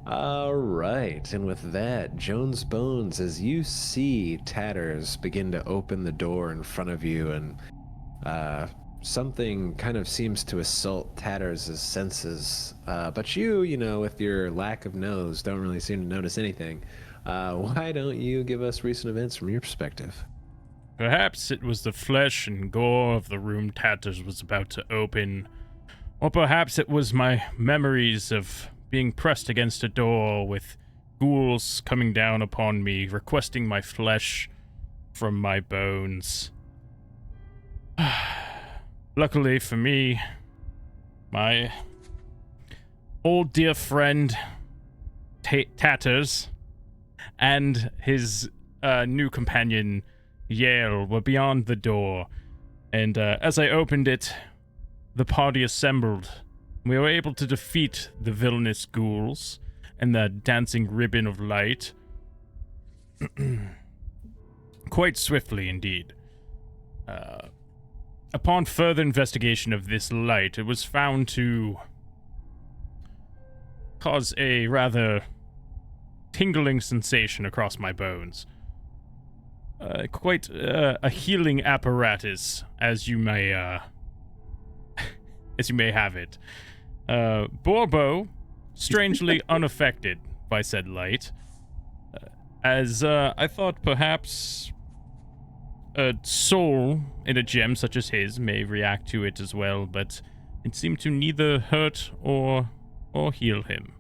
All right, and with that, Jones Bones, as you see Tatters begin to open the door in front of you, and something kind of seems to assault Tatters' senses. But you know, with your lack of nose, don't really seem to notice anything. Why don't you give us recent events from your perspective? Perhaps it was the flesh and gore of the room Tatters was about to open, or perhaps it was my memories of being pressed against a door with ghouls coming down upon me, requesting my flesh from my bones. Luckily for me, my old dear friend Tatters and his new companion Yale were beyond the door, and as I opened it, the party assembled. We were able to defeat the villainous ghouls and the dancing ribbon of light quite swiftly indeed. Upon further investigation of this light, it was found to cause a rather tingling sensation across my bones. Quite a healing apparatus, as you may have it. Borbo, strangely unaffected by said light, as I thought perhaps a soul in a gem such as his may react to it as well, but it seemed to neither hurt or heal him.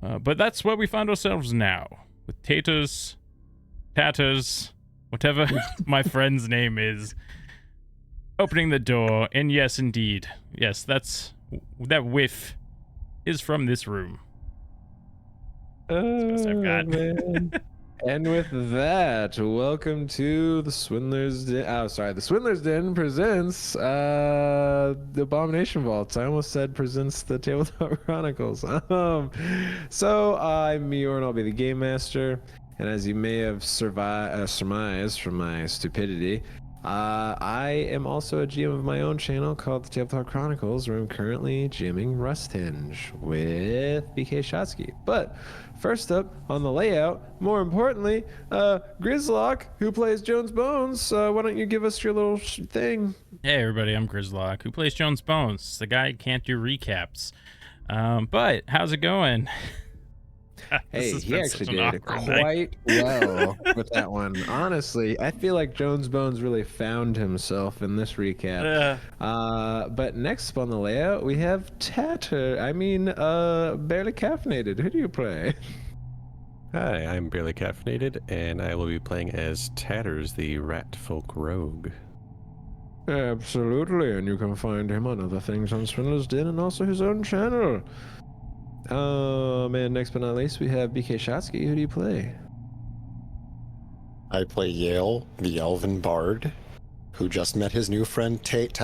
But that's where we find ourselves now, with Tatters, whatever my friend's name is, opening the door, and yes, indeed. Yes, that whiff is from this room. That's what I've got. Man. And with that, welcome to the Swindler's Den. Oh, sorry, the Swindler's Den presents the Abomination Vaults. I almost said presents the Tabletop Chronicles. So I'm Meyore, and I'll be the game master. And as you may have surmised from my stupidity, I am also a GM of my own channel called the Tabletop Chronicles, where I'm currently GMing Rusthinge with BK Shotsky. But first up on the layout, more importantly, Grizlocke, who plays Jones Bones. Why don't you give us your little thing? Hey everybody, I'm Grizlocke, who plays Jones Bones, the guy who can't do recaps. But how's it going? Hey, he actually did quite well with that one. Honestly, I feel like Jones Bones really found himself in this recap. But next up on the layout, we have Barely Caffeinated. Who do you play? Hi, I'm Barely Caffeinated, and I will be playing as Tatters, the rat folk rogue. Absolutely, and you can find him on other things on Swindler's Den and also his own channel. And next but not least, we have BK Shotsky. Who do you play? I play Yale, the elven bard, who just met his new friend Tatters.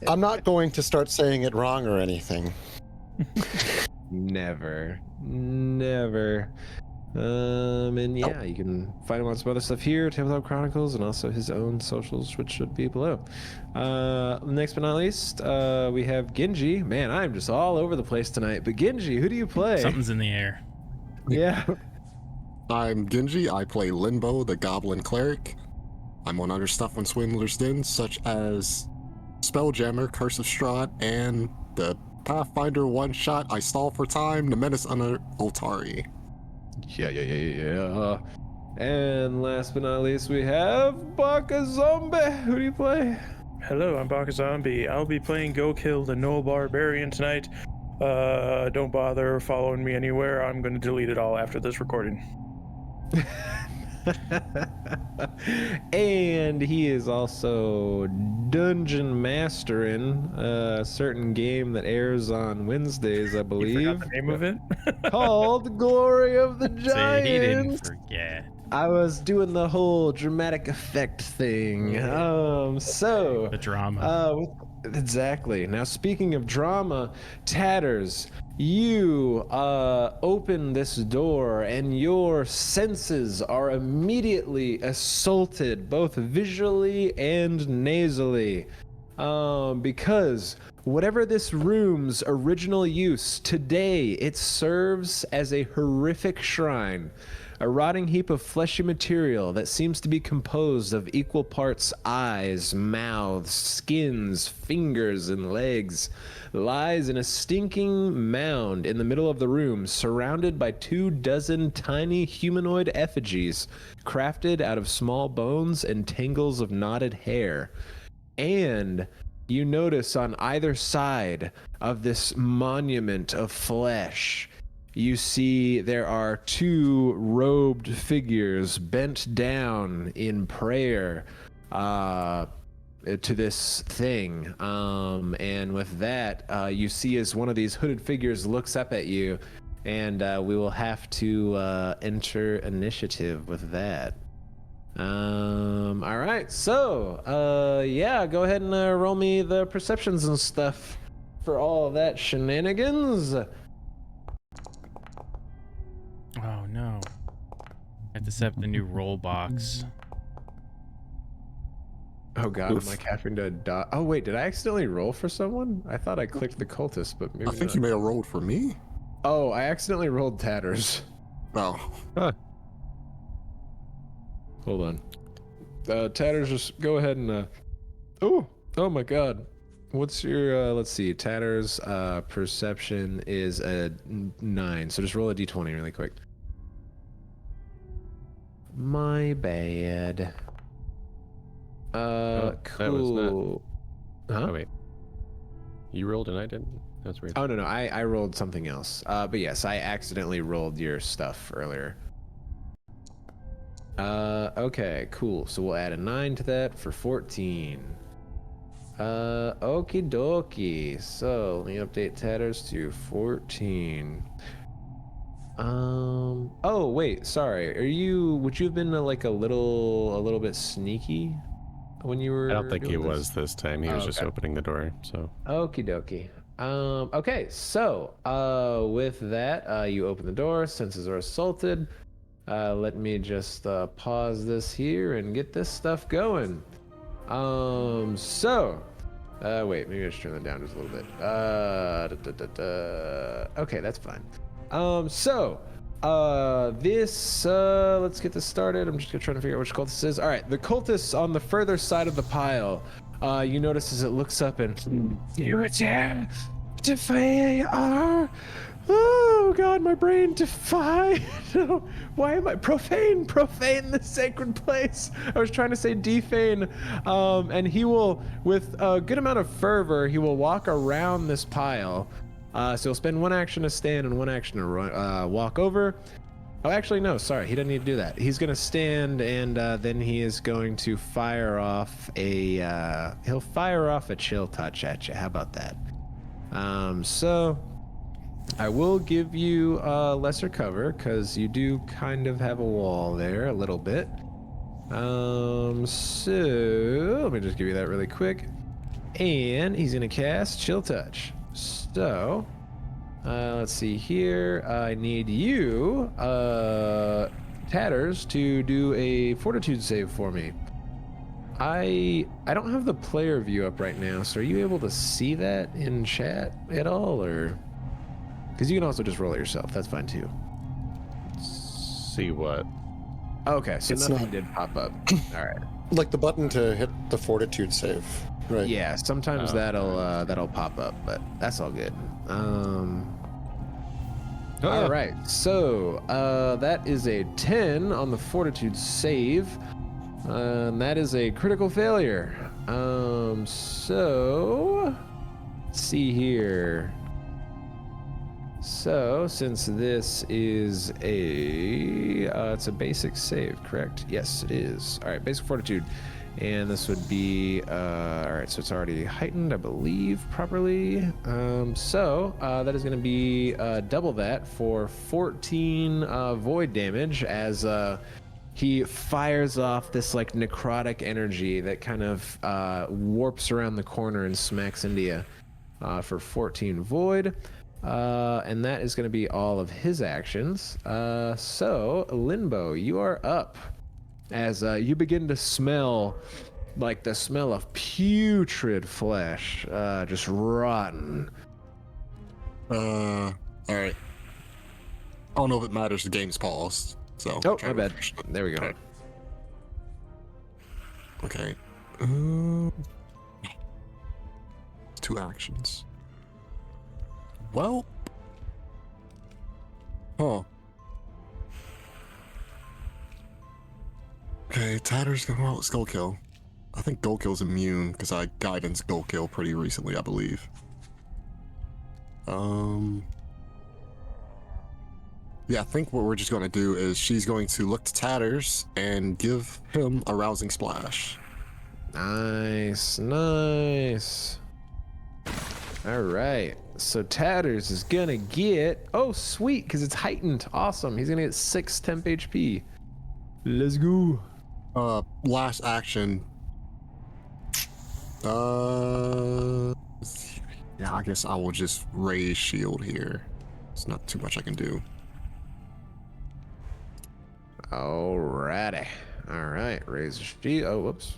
I'm not going to start saying it wrong or anything. Never. And yeah, you can find him on some other stuff here, Tabletop Chronicles, and also his own socials, which should be below. Next but not least, we have Ginghi. Man, I'm just all over the place tonight. But Ginghi, who do you play? Something's in the air. Yeah. I'm Ginghi. I play Limbo, the goblin cleric. I'm on other stuff on Swindler's Den, such as Spelljammer, Curse of Strahd, and the Pathfinder one-shot I Stall for Time, The Menace under Altari. Yeah. And last but not least, we have BakaZombie. Who do you play? Hello, I'm BakaZombie. I'll be playing Go Kill the Null Barbarian tonight. Don't bother following me anywhere. I'm going to delete it all after this recording. And he is also dungeon mastering a certain game that airs on Wednesdays, I believe. You forgot the name of it? Called Glory of the Giants. He didn't forget. I was doing the whole dramatic effect thing. The drama. Exactly. Now, speaking of drama, Tatters, you open this door and your senses are immediately assaulted, both visually and nasally. Because whatever this room's original use, today it serves as a horrific shrine, a rotting heap of fleshy material that seems to be composed of equal parts eyes, mouths, skins, fingers, and legs, lies in a stinking mound in the middle of the room, surrounded by 24 tiny humanoid effigies crafted out of small bones and tangles of knotted hair. And you notice on either side of this monument of flesh, you see there are 2 robed figures bent down in prayer to this thing. And with that, you see as one of these hooded figures looks up at you, and we will have to enter initiative with that. All right, so yeah, go ahead and roll me the perceptions and stuff for all of that shenanigans. Oh no. I have to set up the new roll box. Oh god, am I having to die? Oh wait, did I accidentally roll for someone? I thought I clicked the cultist, but maybe I think not. you may have rolled for me. Oh, I accidentally rolled Tatters. Oh. Huh. Hold on. Tatters, just go ahead and oh my god. What's your let's see, Tatters perception is a 9, so just roll a d20 really quick. My bad. That was Cool. Huh? Oh wait, you rolled and I didn't. That's weird. Oh no, I rolled something else. But yes, I accidentally rolled your stuff earlier. Okay, cool. So we'll add a 9 to that for 14. Okie dokie. So let me update Tatters to 14. Oh wait, sorry. Would you have been like a little bit sneaky when you were? I don't think he doing was this time. He was just okay. opening the door. So. Okie dokie. Okay, so with that, you open the door, senses are assaulted. Let me just pause this here and get this stuff going. Wait, maybe I should turn that down just a little bit. Okay, that's fine. Let's get this started. I'm just gonna try to figure out which cultist this is. All right, the cultist on the further side of the pile. You notice as it looks up and you dare defy our. Oh God, my brain defied. Why am I profane the sacred place? I was trying to say defane. And he will, with a good amount of fervor, he will walk around this pile. So he'll spend 1 action to stand and 1 action to walk over. Oh, actually, no, sorry, he doesn't need to do that. He's gonna stand and then he is going to fire off he'll fire off a chill touch at you. How about that? So I will give you lesser cover because you do kind of have a wall there a little bit. So let me just give you that really quick. And he's gonna cast Chill Touch. So let's see here. I need you, Tatters, to do a Fortitude save for me. I don't have the player view up right now, so are you able to see that in chat at all, or? Because you can also just roll it yourself. That's fine too. See what? Okay, so It's nothing not- did pop up. All right. Like the button to hit the fortitude save, right? Yeah, sometimes Oh, that'll pop up, but that's all good. All right, so that is a 10 on the Fortitude save, and that is a critical failure. So let's see here. So since this is it's a basic save, correct? Yes, it is. All right, basic Fortitude. And this would be, all right, so it's already heightened, I believe, properly. That is going to be double that for 14 void damage as he fires off this like necrotic energy that kind of warps around the corner and smacks into you for 14 void. And that is going to be all of his actions. So, Limbo, you are up. As you begin to smell like the smell of putrid flesh, just rotten. All right. I don't know if it matters. The game's paused. So. Oh, try my to bad. refresh it. There we go. Okay. 2 actions. Well. Huh. Okay, Tatter's going out. Let's go kill. I think Go Kill's immune because I guidance Go Kill pretty recently, I believe. Yeah, I think what we're just going to do is she's going to look to Tatters and give him a rousing splash. Nice, nice. All right, so Tatters is gonna get, oh sweet, because it's heightened. Awesome, he's gonna get 6 temp HP. Let's go. Last action. Yeah, I guess I will just raise shield here. It's not too much I can do. Alrighty. All right, raise the shield. Oh, whoops.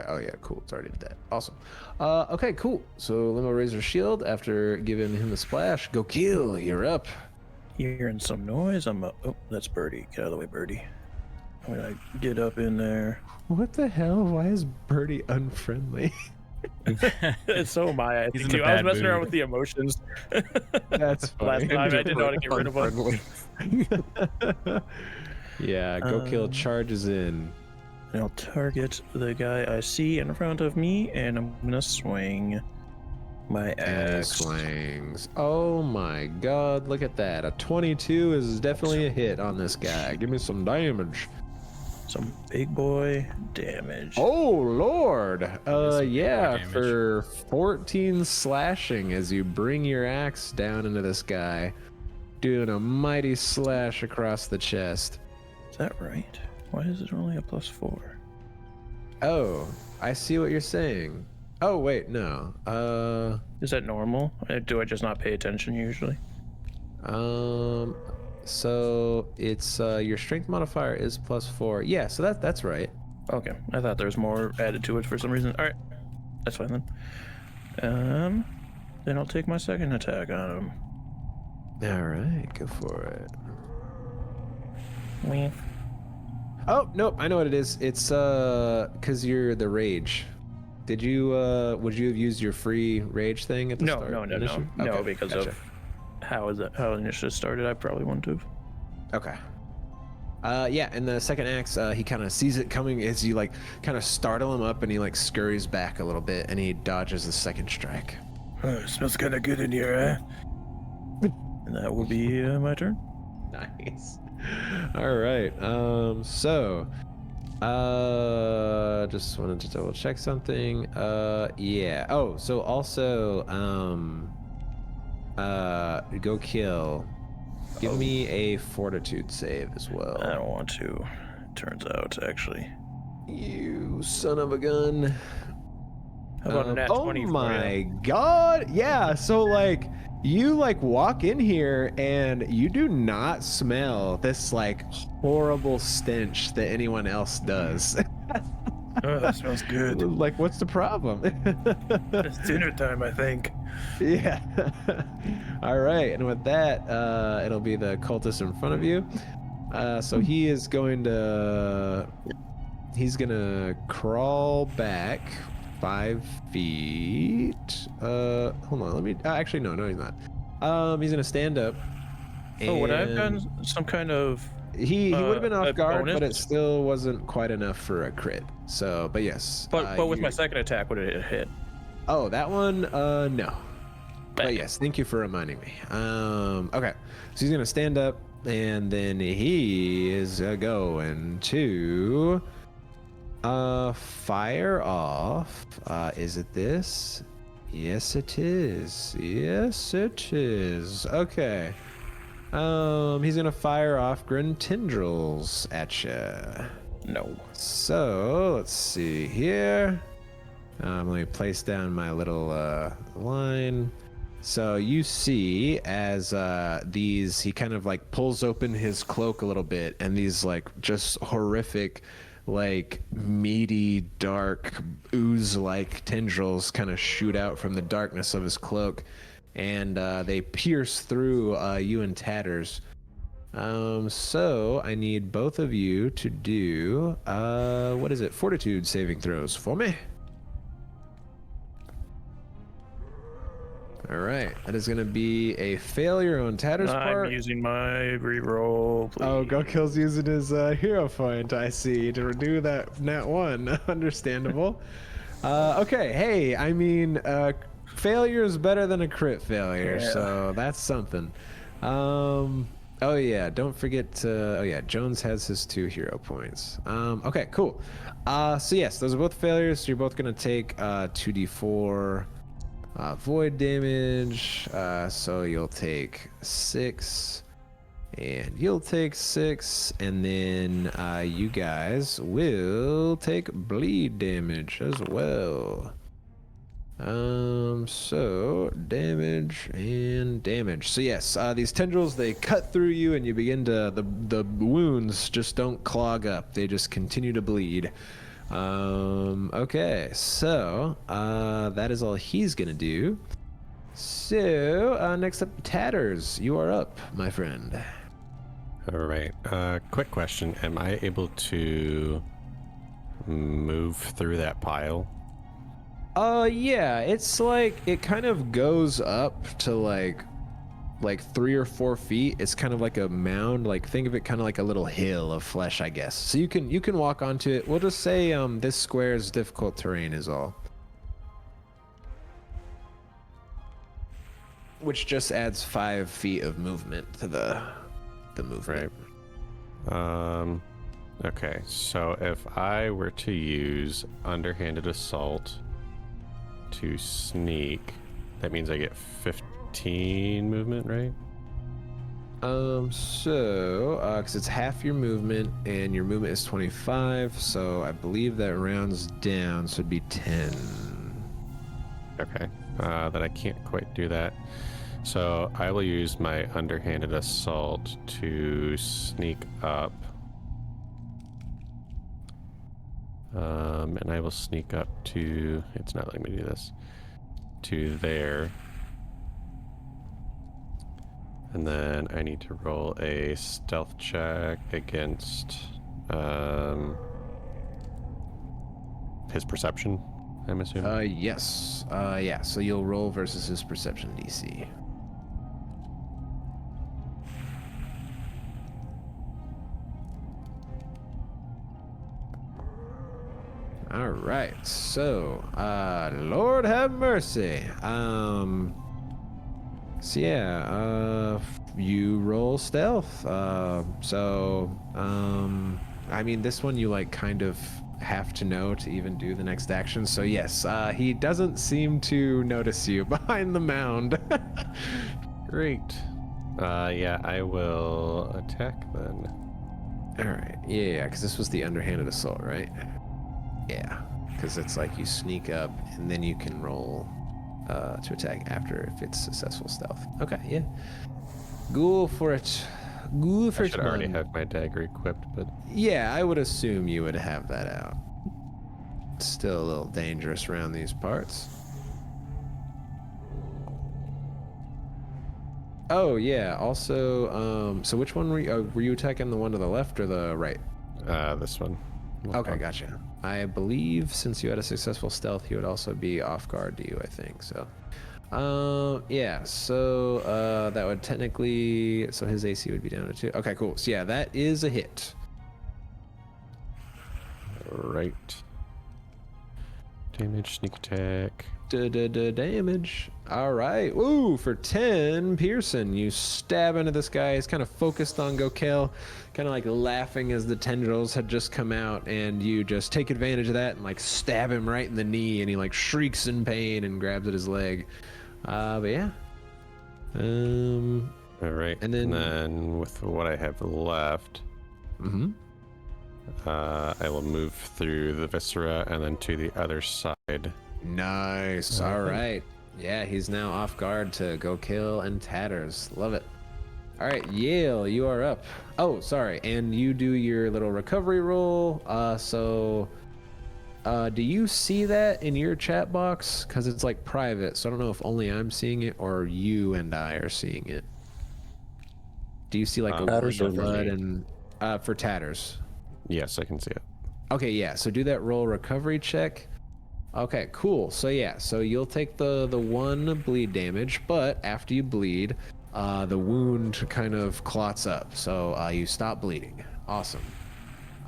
Oh yeah, cool. It's already did that. Awesome. Okay, cool. So Limo raises her shield after giving him the splash. Go kill. You're up. Hearing some noise. Oh, that's Birdie. Get out of the way, Birdie. I'm gonna get up in there. What the hell? Why is Birdie unfriendly? So am I. I He's think in a too. I was bad messing around mood. with the emotions. That's funny. Last time I didn't know how to get rid of one. Unfriendly. Yeah, go kill charges in. And I'll target the guy I see in front of me, and I'm gonna swing my axe. Swings. Oh my god, look at that. A 22 is definitely a hit on this guy. Give me some damage. Some big boy damage. Oh lord. Some Yeah, damage. for 14 slashing as you bring your axe down into this guy, doing a mighty slash across the chest. Is that right? Why is it only a +4? Oh, I see what you're saying. Oh wait, no. Is that normal? Do I just not pay attention usually? So it's your strength modifier is +4. Yeah, so that's right. Okay, I thought there was more added to it for some reason. All right, that's fine then. Then I'll take my second attack on him. All right, go for it. Wee. Oh nope, I know what it is. It's because you're the rage. Did you would you have used your free rage thing at the No, start? no, initially? no, Okay, because gotcha. of how initiative started. I probably wouldn't have. Okay. Yeah, and the second axe, he kind of sees it coming as you like kind of startle him up, and he like scurries back a little bit, and he dodges the second strike. It smells kind of good in here, eh? And that will be my turn. Nice. All right. So, just wanted to double check something. Yeah. Oh, so also, go kill. Give me a fortitude save as well. I don't want to. Turns out, actually. You son of a gun. How about a nat 20 Oh for my you? god. Yeah, so like you like walk in here and you do not smell this like horrible stench that anyone else does. Oh, that smells good. Like what's the problem? It's dinner time, I think. Yeah. All right, and with that, it'll be the cultist in front of you. So he is going to crawl back 5 feet. Hold on, let me. Actually, no, he's not. He's gonna stand up. Oh, would I have and gotten some kind of? He would have been a off guard, but it bonus? still wasn't quite enough for a crit. So, but yes. But with you- my second attack, would it hit? Oh, that one, no. Back. But yes, thank you for reminding me. Okay, so he's gonna stand up, and then he is going to fire off. Is it this? Yes, it is. Yes, it is. Okay. He's gonna fire off Grin Tendrils at you. No. So let's see here. Let me place down my little line. So you see as he kind of like pulls open his cloak a little bit, and these like just horrific like meaty, dark, ooze-like tendrils kind of shoot out from the darkness of his cloak, and they pierce through you and Tatters. So I need both of you to do what is it? Fortitude saving throws for me. All right, that is going to be a failure on Tatters' part. I'm using my reroll. Please. Oh, Gokil's using his hero point, I see, to do that nat 1. Understandable. Okay, hey, I mean, failure is better than a crit failure, so that's something. Oh yeah, don't forget to, oh yeah, Jones has his 2 hero points. Okay, cool. So yes, those are both failures, so you're both going to take 2d4 void damage, so you'll take 6, and you'll take 6, and then you guys will take bleed damage as well. So damage and damage. So yes, these tendrils, they cut through you, and you begin to, the wounds just don't clog up, they just continue to bleed. Okay, so that is all he's gonna do. So next up, Tatters, you are up, my friend. All right. Quick question: am I able to move through that pile? Yeah, it's like it kind of goes up to like 3 or 4 feet. It's kind of like a mound. Like think of it kind of like a little hill of flesh, I guess. So you can walk onto it. We'll just say this square is difficult terrain is all. Which just adds 5 feet of movement to the movement. Right. Okay, so if I were to use underhanded assault to sneak, that means I get 15 movement, right? Because it's half your movement, and your movement is 25, so I believe that rounds down, so it'd be 10. Okay, then I can't quite do that. So I will use my underhanded assault to sneak up. And I will sneak up to, it's not letting me do this, to there. And then I need to roll a stealth check against his perception, I'm assuming. Yes. Yeah, so you'll roll versus his perception DC. All right, so Lord have mercy. So yeah, you roll stealth. I mean, this one you like kind of have to know to even do the next action. So yes, he doesn't seem to notice you behind the mound. Great. Yeah, I will attack then. All right, yeah, because this was the underhanded assault, right? Yeah, because it's like you sneak up and then you can roll to attack after if it's successful stealth. Okay, yeah. Go for it. Go for I it. should already have my dagger equipped, but... Yeah, I would assume you would have that out. It's still a little dangerous around these parts. Oh, yeah, also, so which one were you attacking, the one to the left or the right? This one. Okay, gotcha. I believe since you had a successful stealth, he would also be off guard to you, I think, so. Yeah, so that would technically, so his AC would be down to 2. Okay, cool. So yeah, that is a hit. Right. Damage, sneak attack. Damage. All right. Woo, for 10, Pearson, you stab into this guy. He's kind of focused on Gokel, kind of like laughing as the tendrils had just come out, and you just take advantage of that and like stab him right in the knee, and he like shrieks in pain and grabs at his leg. But yeah. All right. And then with what I have left, I will move through the viscera and then to the other side. Nice. All right. Yeah, he's now off guard to Gokel and Tatters. Love it. All All right, Yale, you are up. Oh, sorry, and you do your little recovery roll. Do you see that in your chat box? Because it's like private, so I don't know if only I'm seeing it or you and I are seeing it. Do you see like a Tatters or blood me? and for Tatters? Yes, I can see it. Okay, yeah. So do that roll recovery check. Okay, cool. So yeah, so you'll take the 1 bleed damage, but after you bleed, the wound kind of clots up, so you stop bleeding. Awesome.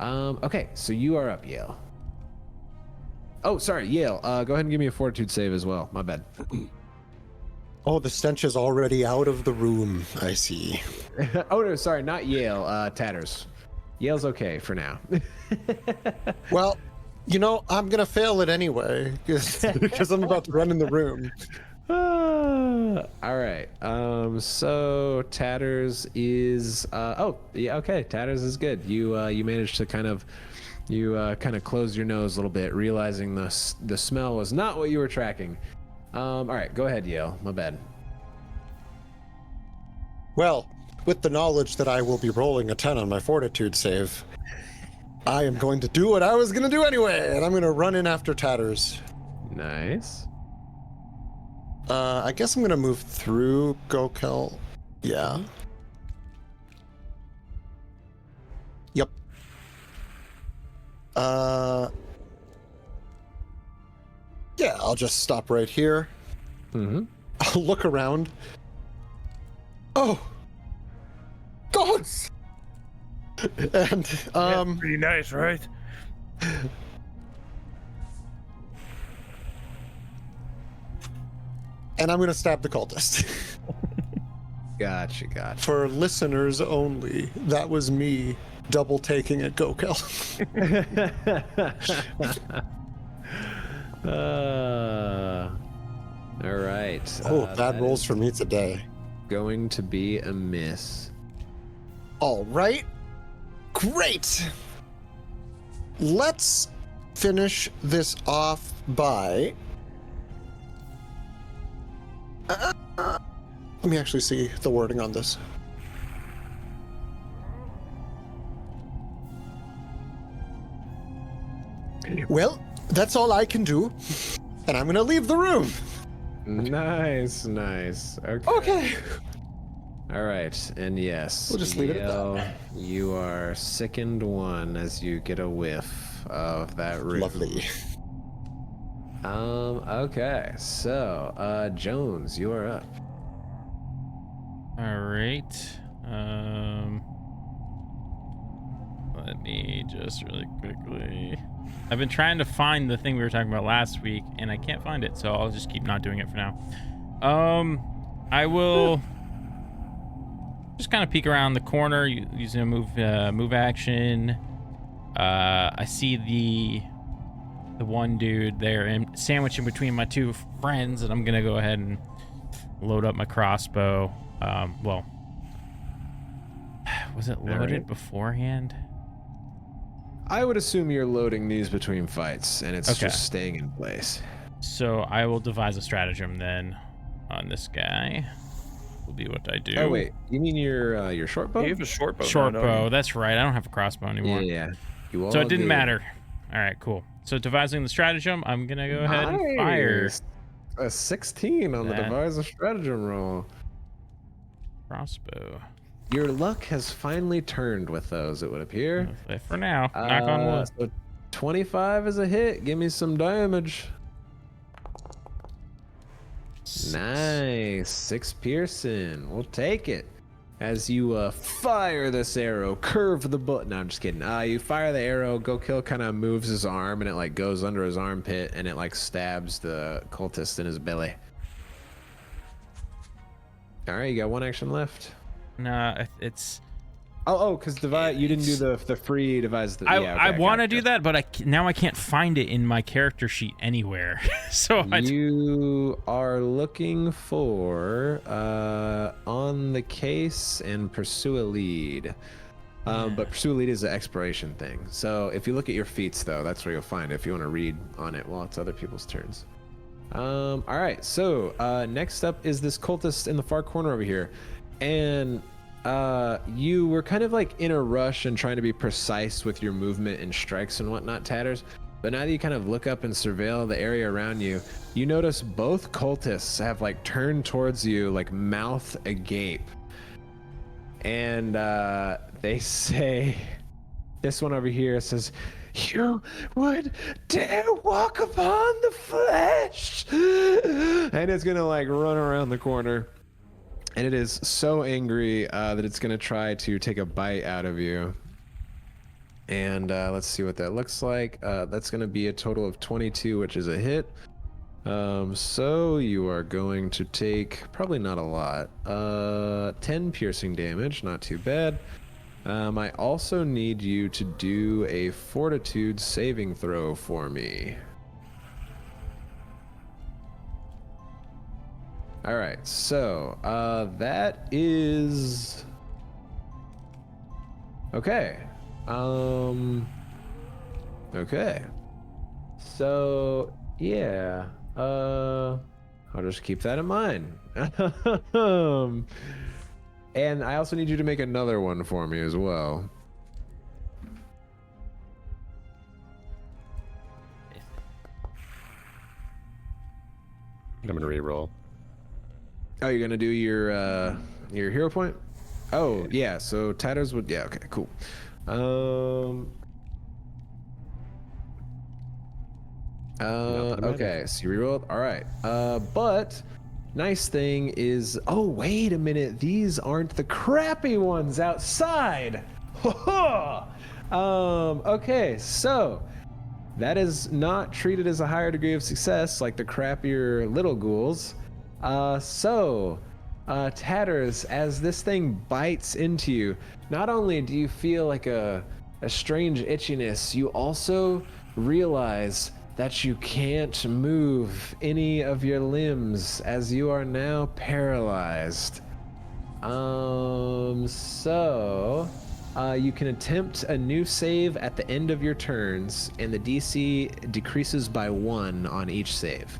Okay, so you are up, Yale. Oh, sorry, Yale. Go ahead and give me a fortitude save as well. My bad. Oh, the stench is already out of the room. I see. Oh no, sorry, not Yale. Tatters. Yale's okay for now. Well, you know, I'm gonna fail it anyway because I'm about to run in the room. All right. So Tatters is. Oh, yeah. Okay. Tatters is good. You managed to kind of close your nose a little bit, realizing the smell was not what you were tracking. All right. Go ahead, Yale. My bad. Well, with the knowledge that I will be rolling a 10 on my fortitude save, I am going to do what I was going to do anyway, and I'm going to run in after Tatters. Nice. I guess I'm going to move through Gokel. Yeah. Yep. Yeah, I'll just stop right here. Mm-hmm. I'll look around. Oh! Gods! And, Pretty nice, right? and I'm gonna stab the cultist. Gotcha. For listeners only, that was me double taking at Gokel. All right. Oh, bad that rolls is for me today. going to be a miss. All right. Great. Let's finish this off by... let me actually see the wording on this. Well, that's all I can do, and I'm gonna leave the room. Nice. Okay. Okay. All right, and yes, We'll just leave it at that. Yale, you are sickened one as you get a whiff of that room. Lovely. Okay, so Jones, you are up. All right. Let me just really quickly. I've been trying to find the thing we were talking about last week, and I can't find it, so I'll just keep not doing it for now. I will just kind of peek around the corner using a move action. I see the one dude there and sandwiched in between my two friends, and I'm gonna go ahead and load up my crossbow. Well, was it loaded beforehand? I would assume you're loading these between fights, and it's Okay. just staying in place. So I will devise a stratagem then on this guy. Will be what I do. Oh wait, you mean your short bow? You have a short bow. Short now, don't bow. you? That's right. I don't have a crossbow anymore. Yeah. You all So it didn't do. matter. All right, cool. So devising the stratagem, I'm gonna go ahead and fire Nice. A 16 on the That. devise a stratagem roll. crossbow. Your luck has finally turned with those, it would appear. For now, knock on wood. So 25 is a hit. Give me some damage. Nice. 6 piercing. We'll take it. As you fire this arrow, curve the bullet. No, I'm just kidding. You fire the arrow. Gokill kind of moves his arm, and it like goes under his armpit, and it like stabs the cultist in his belly. All right, you got 1 action left. Nah, it's. Because you didn't do the free devise. I want to do that, but now I can't find it in my character sheet anywhere. So You are looking for on the case and pursue a lead. But pursue a lead is an exploration thing. So if you look at your feats, though, that's where you'll find it if you want to read on it while it's other people's turns. All right, so next up is this cultist in the far corner over here. And you were kind of like in a rush and trying to be precise with your movement and strikes and whatnot, Tatters. But now that you kind of look up and surveil the area around you, you notice both cultists have like turned towards you, like mouth agape. And they say, this one over here says, "You would dare walk upon the flesh." And it's gonna like run around the corner. And it is so angry that it's gonna try to take a bite out of you. And let's see what that looks like. That's gonna be a total of 22, which is a hit. So you are going to take probably not a lot. 10 piercing damage, not too bad. I also need you to do a fortitude saving throw for me. All right, so that is okay. Okay. So yeah, I'll just keep that in mind. And I also need you to make another one for me as well. I'm gonna re-roll. Oh, you're gonna do your hero point? Oh yeah, so Tatters would, yeah, okay, cool. Okay, so you rerolled. All right. But nice thing is, oh wait a minute, these aren't the crappy ones outside. Okay, so that is not treated as a higher degree of success like the crappier little ghouls. Tatters, as this thing bites into you, not only do you feel like a strange itchiness, you also realize that you can't move any of your limbs as you are now paralyzed. You can attempt a new save at the end of your turns, and the DC decreases by 1 on each save.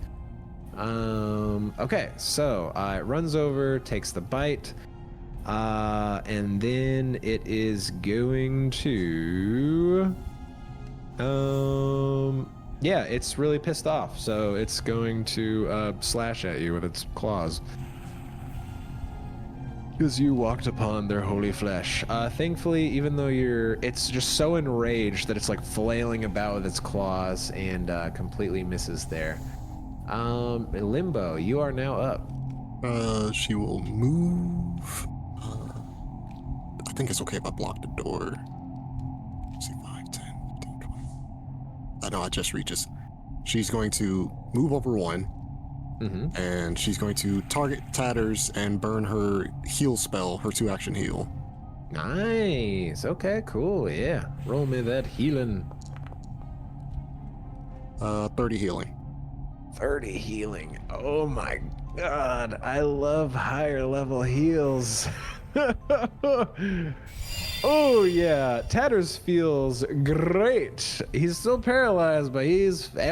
Okay, so it runs over, takes the bite, and then it is going to, yeah, it's really pissed off, so it's going to slash at you with its claws. Because you walked upon their holy flesh. Thankfully, even though it's just so enraged that it's like flailing about with its claws and completely misses there. Limbo, you are now up. She will move. I think it's okay if I block the door. Let's see, 5, 10, 15, 20. I know, I just reaches. She's going to move over 1. Mm-hmm. And she's going to target Tatters and burn her heal spell, her 2-action heal. Nice. Okay, cool. Yeah. Roll me that healing. 30 healing. 30 healing. Oh my god. I love higher level heals. Oh yeah. Tatters feels great. He's still paralyzed, but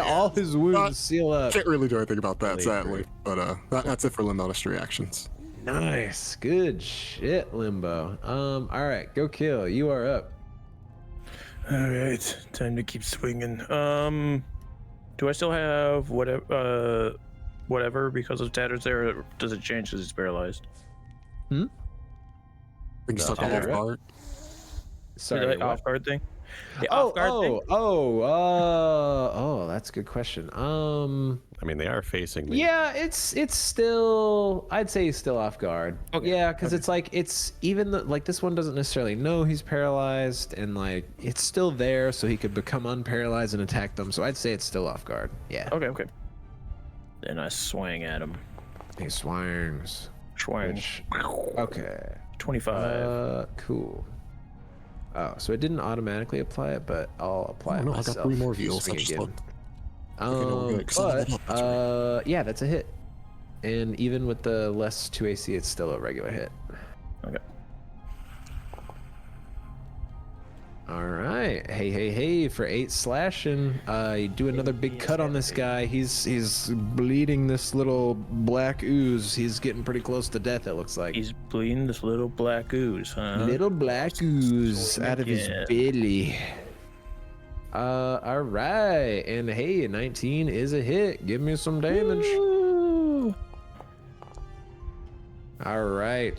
all his wounds seal up. Can't really do anything about that, Really sadly. great. But that's it for Limbo's reactions. Nice. Good shit, Limbo. All right, go kill. You are up. All right, time to keep swinging. Do I still have whatever because of Tatters there, or does it change because he's paralyzed? I think he's No, stuck off guard. Sorry. The what? off guard thing? The Oh, off guard thing? That's a good question. I mean, they are facing me. Yeah, it's still, I'd say he's still off guard. Okay. Yeah, because it's like, it's even like this one doesn't necessarily know he's paralyzed, and like it's still there, so he could become unparalyzed and attack them. So I'd say it's still off guard. Yeah. Okay. Then I swing at him. He swings. Swing. Okay. 25. Cool. Oh, so it didn't automatically apply it, but I'll apply it No, myself. I got 3 more Just heals. I swing just again. looked. Okay, no, we're good, 'cause I leveled up, that's right. Yeah, that's a hit. And even with the less 2 AC, it's still a regular hit. Okay. All right. Hey, for 8 slashing. You do another big cut on this guy. He's bleeding this little black ooze. He's getting pretty close to death, it looks like. He's bleeding this little black ooze, huh? Little black ooze out of his belly. All right. And hey, 19 is a hit. Give me some damage. Woo! All right,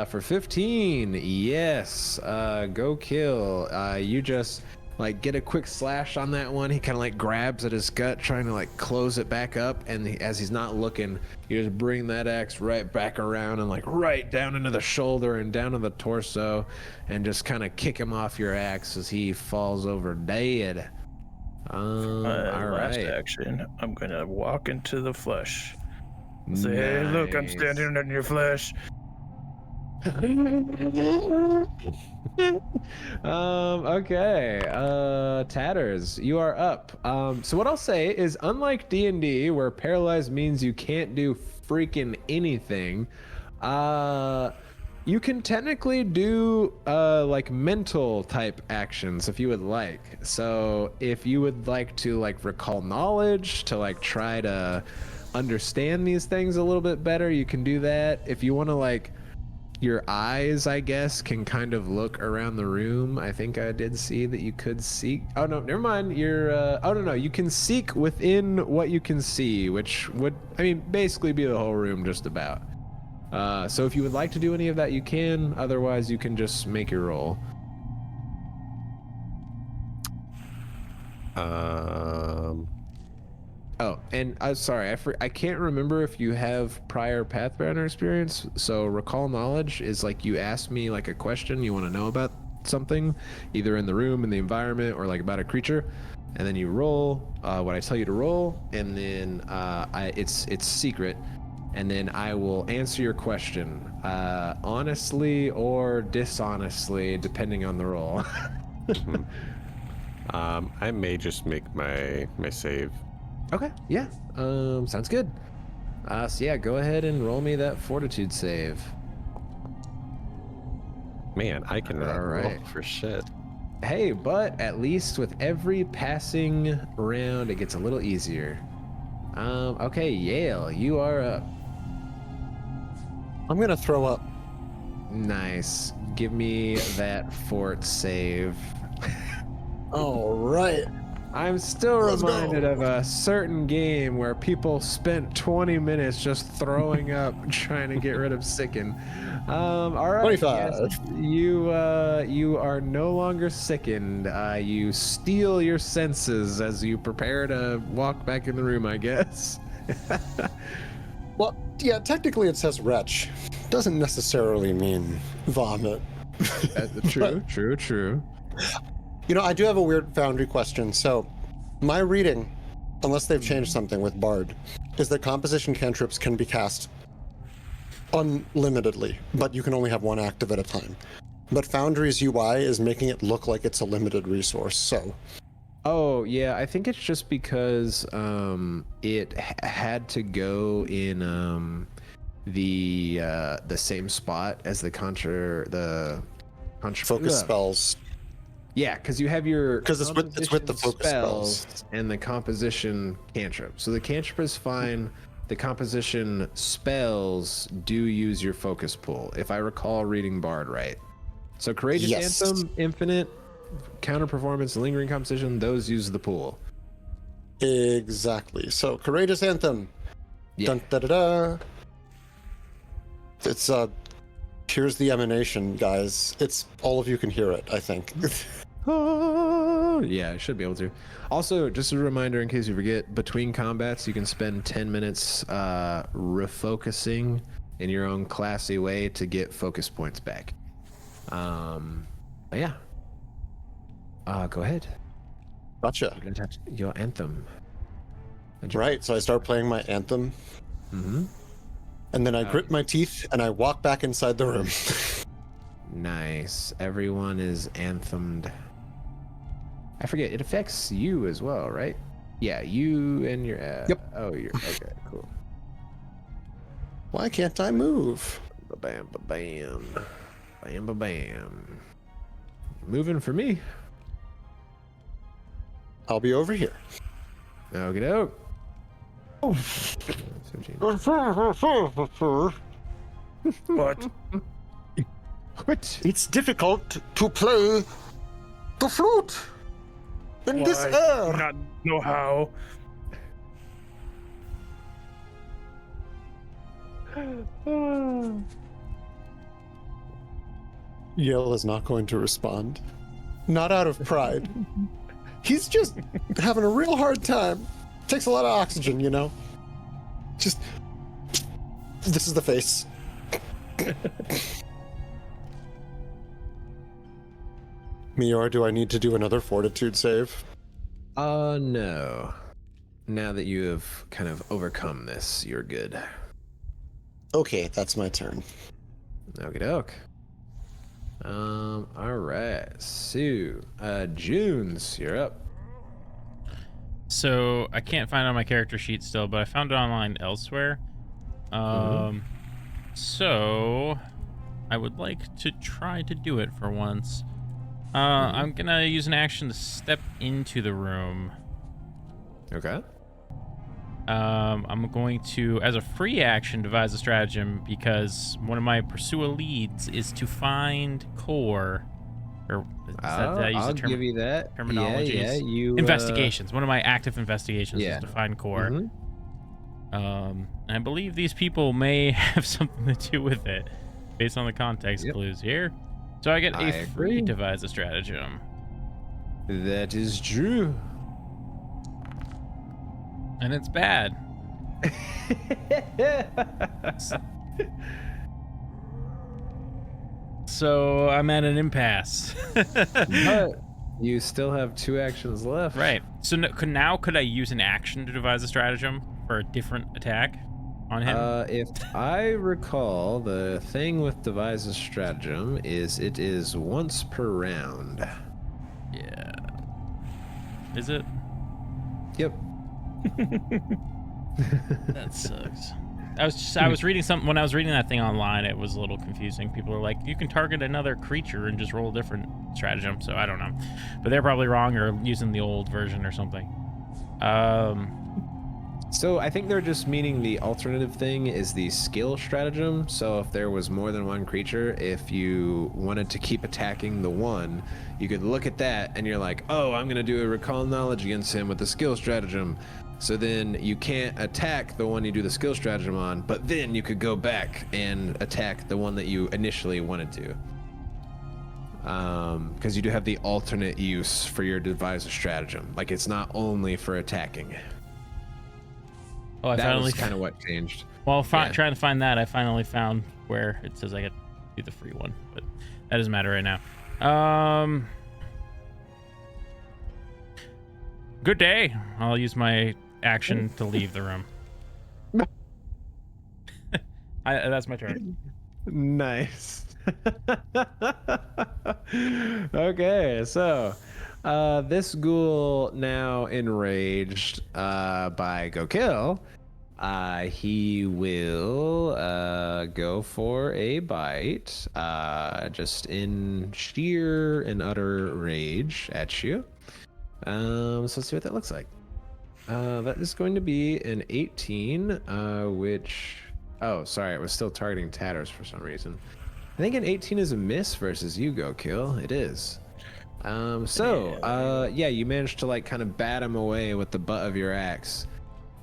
for 15, yes, go kill. You just like get a quick slash on that one. He kind of like grabs at his gut, trying to like close it back up. And as he's not looking, you just bring that axe right back around and like right down into the shoulder and down to the torso, and just kind of kick him off your axe as he falls over dead. All Last right. action, I'm gonna walk into the flesh. Say, hey, look, I'm standing in your flesh. Okay. Tatters, you are up. So what I'll say is, unlike D&D, where paralyzed means you can't do freaking anything, you can technically do like mental type actions if you would like. So if you would like to like recall knowledge to like try to understand these things a little bit better, you can do that. If you want to like, your eyes, I guess, can kind of look around the room. I think I did see that you could seek. Oh no, never mind. You're oh no, you can seek within what you can see, which would, I mean, basically be the whole room just about. So if you would like to do any of that, you can. Otherwise, you can just make your roll. Oh, and I'm sorry, I can't remember if you have prior Pathfinder experience. So recall knowledge is like you ask me like a question you want to know about something, either in the room, in the environment, or like about a creature, and then you roll what I tell you to roll, and then it's secret, and then I will answer your question honestly or dishonestly, depending on the roll. I may just make my save. Okay, yeah, sounds good. So yeah, go ahead and roll me that fortitude save. Man, I can All roll right. for shit. Hey, but at least with every passing round, it gets a little easier. Okay, Yale, you are up. I'm gonna throw up. Nice. Give me that fort save. All right. I'm still Let's reminded go. of a certain game where people spent 20 minutes just throwing up trying to get rid of Sicken. All right. 25. Yes, you are no longer sickened. You steal your senses as you prepare to walk back in the room, I guess. Well, yeah, technically it says retch. Doesn't necessarily mean vomit. True. You know, I do have a weird Foundry question. So, my reading, unless they've changed something with Bard, is that composition cantrips can be cast unlimitedly, but you can only have one active at a time. But Foundry's UI is making it look like it's a limited resource, so... Oh, yeah, I think it's just because it had to go in the same spot as the Focus spells. Yeah, because you have your Because it's with the focus spells and the composition cantrip. So the cantrip is fine. The composition spells do use your focus pool, if I recall reading Bard right. So Courageous Yes. Anthem, Infinite, Counter Performance, Lingering Composition, those use the pool. Exactly. So, Courageous Anthem. Yeah. Dun, da, da, da. It's, here's the emanation, guys. It's, all of you can hear it, I think. Oh, yeah, I should be able to. Also, just a reminder in case you forget, between combats, you can spend 10 minutes refocusing in your own classy way to get focus points back. But yeah. Go ahead. Gotcha. Your anthem. Right, so I start playing my anthem. Mm-hmm. And then I grit my teeth and I walk back inside the room. Nice. Everyone is anthemed. I forget, it affects you as well, right? Yeah, you and your... Yep. Oh, you're... Okay, cool. Why can't I move? Ba-bam, ba-bam. Bam, ba-bam. Moving for me. I'll be over here. Okie doke. What? What? It's difficult to play the flute in this Why? air. Not know how. Yale is not going to respond. Not out of pride. He's just having a real hard time. Takes a lot of oxygen, you know? Just. This is the face. Meyore, do I need to do another fortitude save? No. Now that you have kind of overcome this, you're good. Okay, that's my turn. Okie doke. Alright. So, Junes, you're up. So I can't find it on my character sheet still, but I found it online elsewhere. So I would like to try to do it for once. I'm gonna use an action to step into the room. Okay. I'm going to, as a free action, devise a stratagem because one of my Pursuer leads is to find core. Or is that, did I use I'll the give you that. terminologies? Yeah, you Investigations. One of my active investigations yeah. is to find core. Mhm. I believe these people may have something to do with it, based on the context clues here. So I get a free devise a stratagem. That is true. And it's bad. So I'm at an impasse. But you still have 2 actions left. Right. So now could I use an action to devise a stratagem for a different attack on him? If I recall, the thing with devise a stratagem is it is once per round. Yeah. Is it? Yep. That sucks. I was reading something when I was reading that thing online. It was a little confusing. People are like, you can target another creature and just roll a different stratagem. So I don't know, but they're probably wrong or using the old version or something. So I think they're just meaning the alternative thing is the skill stratagem. So if there was more than one creature, if you wanted to keep attacking the one, you could look at that and you're like, oh, I'm going to do a recall knowledge against him with the skill stratagem. So then you can't attack the one you do the skill stratagem on, but then you could go back and attack the one that you initially wanted to. Because you do have the alternate use for your devise a stratagem. Like it's not only for attacking. Oh, I That finally was kind of what changed. While trying to find that, I finally found where it says I get to do the free one, but that doesn't matter right now. Good day. I'll use my action to leave the room. That's my turn. Nice. Okay, so this ghoul now enraged by Go Kill, he will go for a bite, just in sheer and utter rage at you. So let's see what that looks like. That is going to be an 18, which... Oh, sorry, it was still targeting Tatters for some reason. I think an 18 is a miss versus you, Go Kill. It is. Yeah, you managed to like kind of bat him away with the butt of your axe.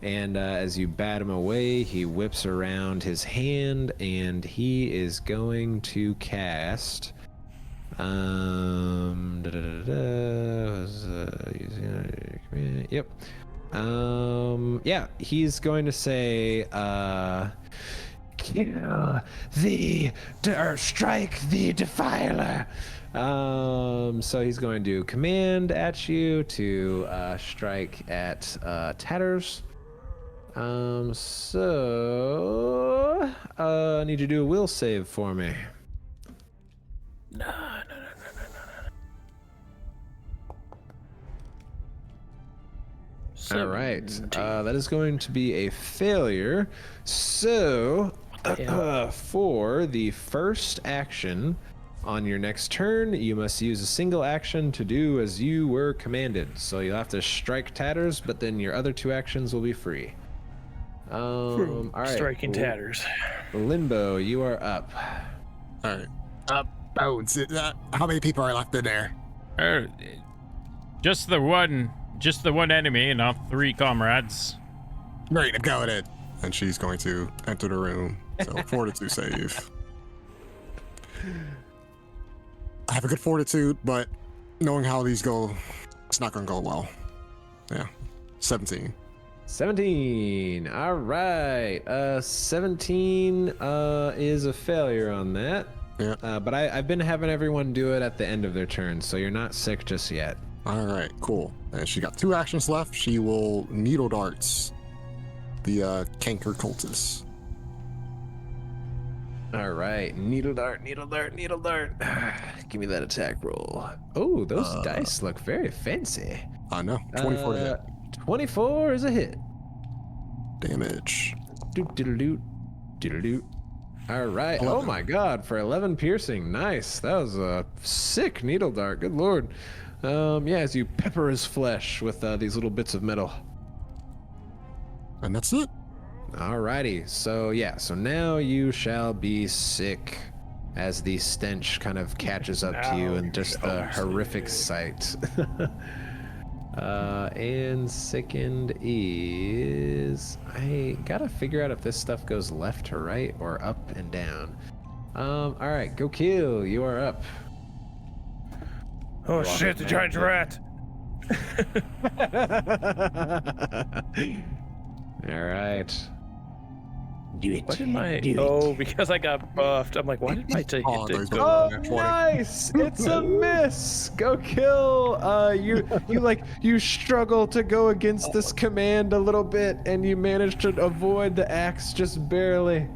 And as you bat him away, he whips around his hand and he is going to cast... Yep. Yeah, he's going to say, kill or strike the defiler. So he's going to command at you to strike at Tatters. I need you to do a will save for me. No. All right, that is going to be a failure. So, for the first action, On your next turn, you must use a single action to do as you were commanded. So you'll have to strike Tatters, but then your other 2 actions will be free. All right. Striking Tatters. Limbo, you are up. All right. Bones. How many people are left in there? Just the one enemy, not 3 comrades. Great, I'm going in. And she's going to enter the room. So fortitude save. I have a good fortitude, but knowing how these go, it's not going to go well. Yeah. 17. 17. All right. 17 is a failure on that. Yeah. But I've been having everyone do it at the end of their turn, so you're not sick just yet. All right, cool. And she got 2 actions left. She will needle darts the Canker cultist. All right, needle dart, needle dart, needle dart. Give me that attack roll. Oh, those dice look very fancy. I know. 24 to hit. 24 is a hit. Damage. Doot diddle doot, diddle doot. All right. 11. Oh my God, for 11 piercing, nice. That was a sick needle dart. Good lord. Yeah, as you pepper his flesh with these little bits of metal. And that's it. Alrighty, so yeah, so now you shall be sick as the stench kind of catches up to you and just the horrific sight. And sickened is... I gotta figure out if this stuff goes left to right or up and down. Alright, go kill, you are up. Oh shit, the giant rat! Alright. Do it. Why did my Do it. oh because I got buffed? I'm like, why did my take Oh, it? there's Oh, Natural 20. nice! It's a miss. Go kill. You struggle to go against this command a little bit, and you manage to avoid the axe just barely.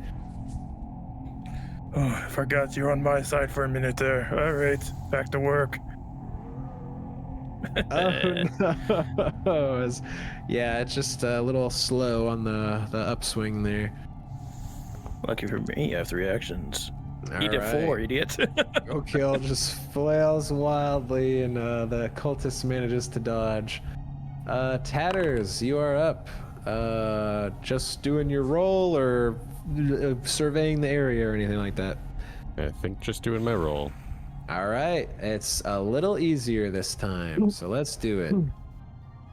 Oh, I forgot you're on my side for a minute there. All right, back to work. Oh no! Yeah, it's just a little slow on the upswing there. Lucky for me, I have 3 actions. He did Alright. 4, idiot. Go kill just flails wildly, and the cultist manages to dodge. Tatters, you are up. Just doing your roll or surveying the area or anything like that? I think just doing my roll. All right, it's a little easier this time, so let's do it.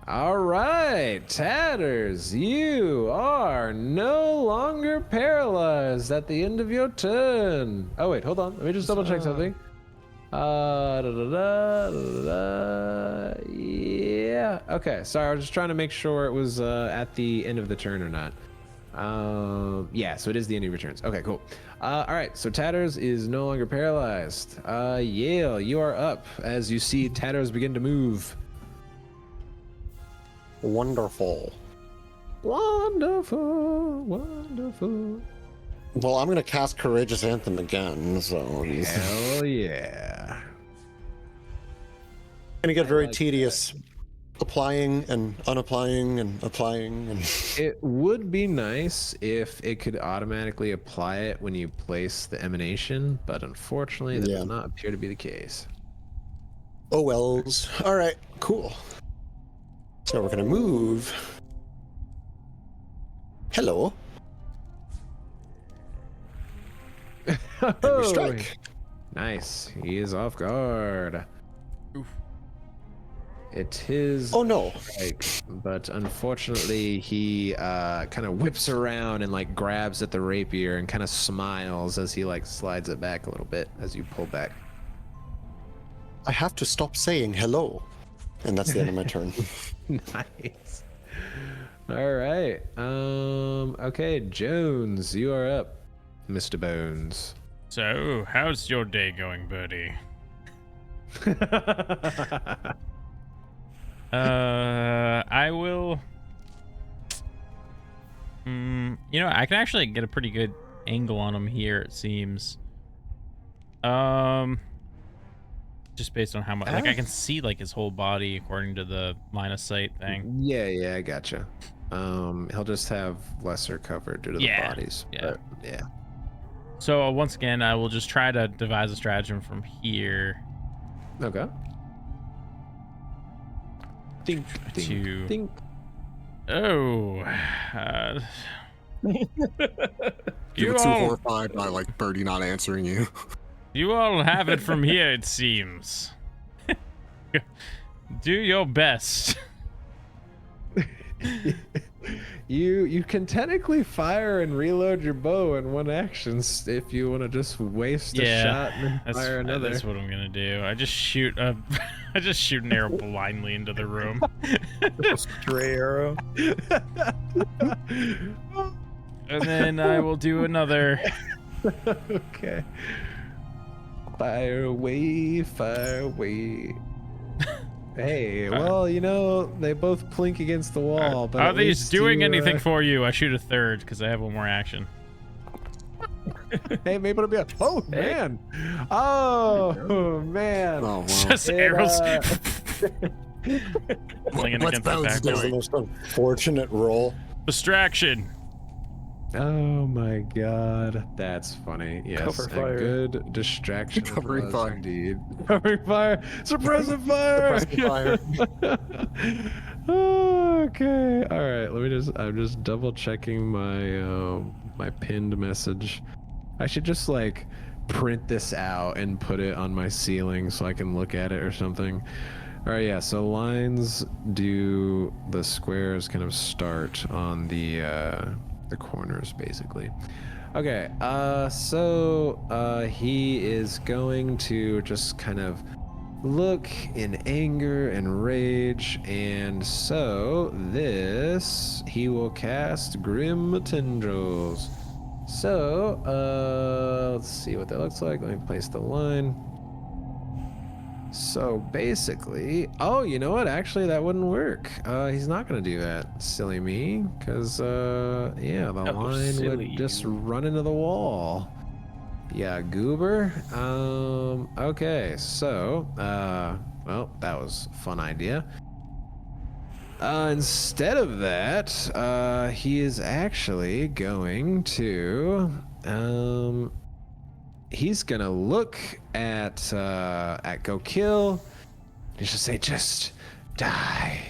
All right, Tatters, you are no longer paralyzed at the end of your turn. Oh wait, hold on, let me just double check something. Yeah, okay, sorry, I was just trying to make sure it was at the end of the turn or not. Yeah, so it is the end of your turns. Okay, cool. All right, so Tatters is no longer paralyzed. Yale, you are up as you see Tatters begin to move. Wonderful. Wonderful, wonderful. Well, I'm gonna cast Courageous Anthem again, so Hell yeah. gonna get very like tedious. Applying and unapplying and applying and It would be nice if it could automatically apply it when you place the emanation, but unfortunately that does not appear to be the case. oh wells. All right, cool. So we're gonna move. Hello. And we strike. Nice. He is off guard. Oof. It is Oh no. strike, but unfortunately he kind of whips around and like grabs at the rapier and kind of smiles as he like slides it back a little bit as you pull back. I have to stop saying hello. And that's the end of my turn. Nice. All right. Okay, Jones, you are up, Mr. Bones. So, how's your day going, Birdie? I will. You know, I can actually get a pretty good angle on him here. It seems. Just based on how much, like, I can see like his whole body according to the line of sight thing. Yeah, I gotcha. He'll just have lesser cover due to the bodies. Yeah. But, yeah. So once again, I will just try to devise a stratagem from here. Okay. Dink, dink, To- dink. Oh. You You were too all, horrified by like Birdie not answering you. you all have it from here, it seems. Do your best. You can technically fire and reload your bow in one action if you want to just waste a shot and then fire another. That's what I'm gonna do. I just shoot an arrow blindly into the room. Stray arrow. And then I will do another. Okay. Fire away, fire away. Hey, well, you know, they both plink against the wall, but Are at these least doing you, anything for you? I shoot a third because I have one more action. Hey, maybe it'll be a... Oh, man. Oh, man. Oh, wow. Just It, arrows flinging What's against the Bones back. That was the doing? most unfortunate roll. Distraction. Oh, my God. That's funny. Yes, Cover a fire. good distraction. Covering was fire. Indeed. Covering fire. Suppressive fire. Suppressive Okay. All right. I'm just double checking my my pinned message. I should just like print this out and put it on my ceiling so I can look at it or something. All right. Yeah. So lines do the squares kind of start on the corners basically. Okay. So he is going to just kind of look in anger and rage, and so this he will cast Grim Tendrils. So let's see what that looks like. Let me place the line. So basically, oh, you know what, actually that wouldn't work. He's not gonna do that, silly me, because yeah, the line silly would just you. run into the wall. Yeah, goober. Okay, so, well, that was a fun idea. Instead of that, he is actually going to, he's gonna look at Go Kill. He should say, just die.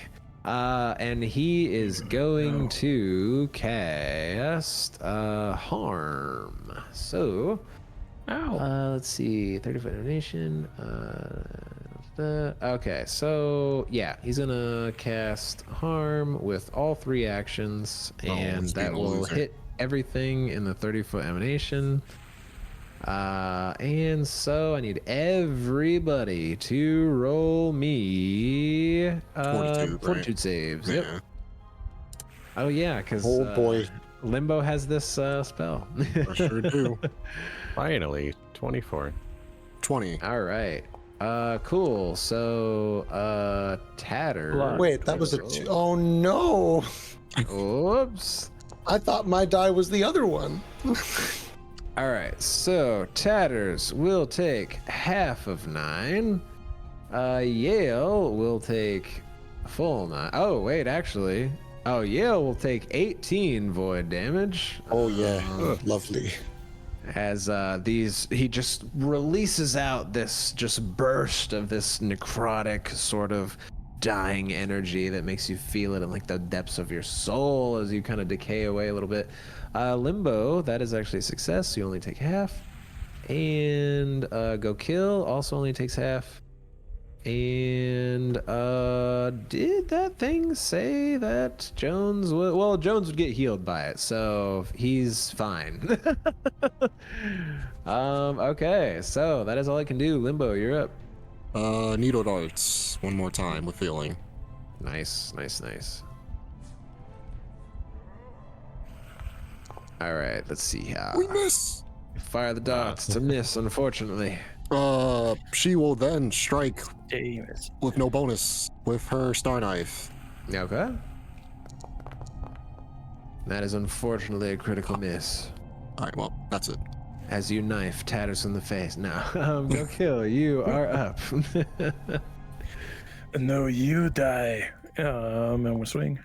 And he is going to cast, harm. So, let's see, 30-foot animation. Okay, so yeah, he's gonna cast harm with all 3 actions, and he's that being a will loser. hit everything in the 30-foot emanation. And so I need everybody to roll me 42, saves. Yeah. Yep. Oh yeah, because Oh boy. Limbo has this spell. I sure do. Finally, 24. 20. All right. Cool. So, Tatter. Wait, that was a two. Oh no! Oops. I thought my die was the other one. All right. So Tatters will take half of 9. Yale will take full 9. Oh wait, actually. Oh, Yale will take 18 void damage. Oh yeah, lovely. As he just releases out this just burst of this necrotic sort of dying energy that makes you feel it in like the depths of your soul as you kind of decay away a little bit. Limbo, that is actually a success, so you only take half. And Go Kill also only takes half. And did that thing say that Jones would, well, Jones would get healed by it, so he's fine. Okay, so that is all I can do. Limbo, you're up. Needle darts. One more time with feeling. Nice. All right, let's see how. We miss! Fire the darts to miss, unfortunately. She will then strike Damn it. with no bonus with her star knife. Okay. That is unfortunately a critical miss. Alright, well, that's it. As you knife Tatters in the face. Now, Go Kill, you are up. No, you die. I'm gonna swing.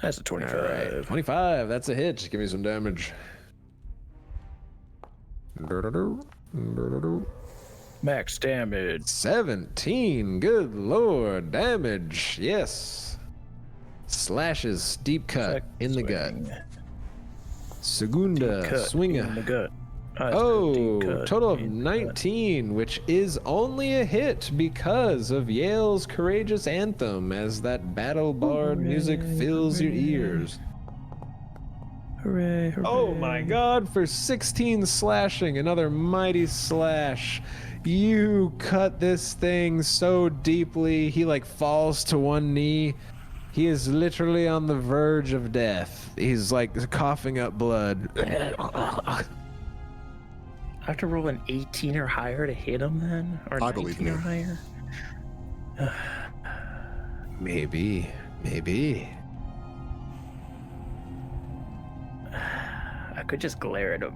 That's a 25. All right, 25. That's a hit. Just give me some damage. Max damage. 17. Good lord. Damage. Yes. Slashes. Deep cut in the gut. Segunda. Swinga. In the gut. Oh, total of 19, which is only a hit because of Yale's courageous anthem as that battle bard music fills your ears. Hooray, hooray. Oh my god, for 16 slashing, another mighty slash. You cut this thing so deeply, he like falls to one knee. He is literally on the verge of death. He's like coughing up blood. I have to roll an 18 or higher to hit him then? Or I believe 19 in or you. higher? Maybe. I could just glare at him.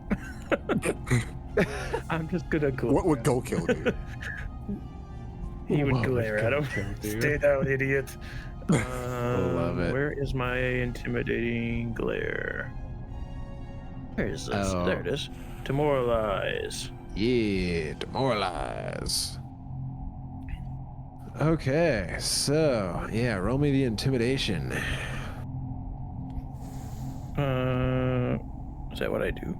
I'm just gonna glare. What would go kill do? He would What would glare at him. Go-Kill do? Stay down, idiot. Love it. Where is my intimidating glare? Where is this? Oh. There it is. Demoralize. Yeah, demoralize. Okay, so yeah, roll me the intimidation. Is that what I do?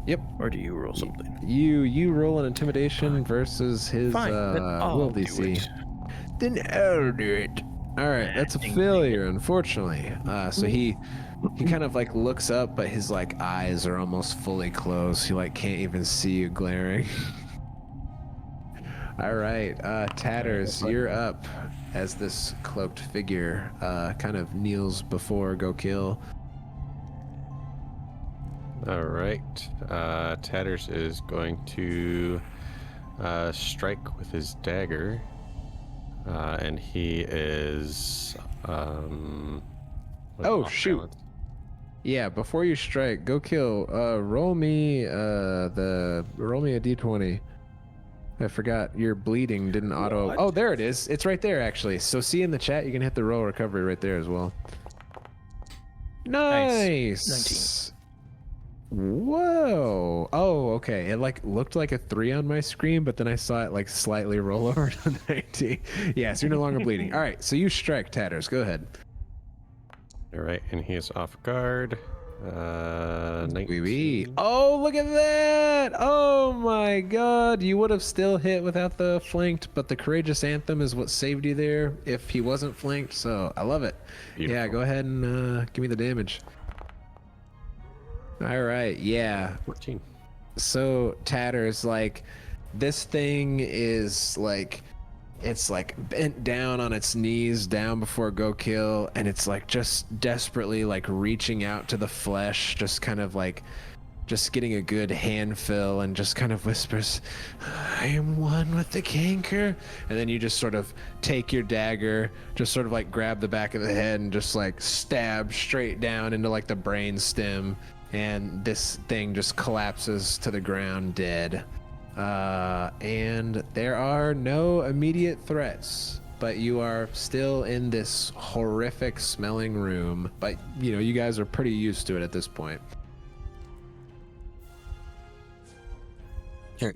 Yep. Or do you roll something? You roll an intimidation versus his Fine, then I'll will do DC. it. Then I'll do it. All right, that's a failure, unfortunately. So he kind of like looks up, but his like eyes are almost fully closed. He like can't even see you glaring. All right, Tatters, you're up as this cloaked figure kind of kneels before Go Kill. All right. Tatters is going to strike with his dagger. And he is. Oh, shoot. Balance. Yeah, before you strike, Go Kill. Roll me a d20. I forgot your bleeding didn't auto. What? Oh, there it is. It's right there actually. So see in the chat, you can hit the roll recovery right there as well. Nice. 19. Whoa. Oh, okay. It like looked like a 3 on my screen, but then I saw it like slightly roll over to 19. Yeah, so you're no longer bleeding. All right, so you strike, Tatters. Go ahead. All right, and he is off guard. 19. Oh, look at that! Oh my god, you would have still hit without the flanked, but the courageous anthem is what saved you there if he wasn't flanked, so I love it. Beautiful. Yeah, go ahead and give me the damage. All right, yeah. 14. So Tatters, like, this thing is like, it's like bent down on its knees down before Go Kill, and it's like just desperately like reaching out to the flesh, just kind of like just getting a good hand fill, and just kind of whispers, I am one with the Canker. And then you just sort of take your dagger, just sort of like grab the back of the head and just like stab straight down into like the brain stem, and this thing just collapses to the ground dead. And there are no immediate threats, but you are still in this horrific smelling room. But you know, you guys are pretty used to it at this point.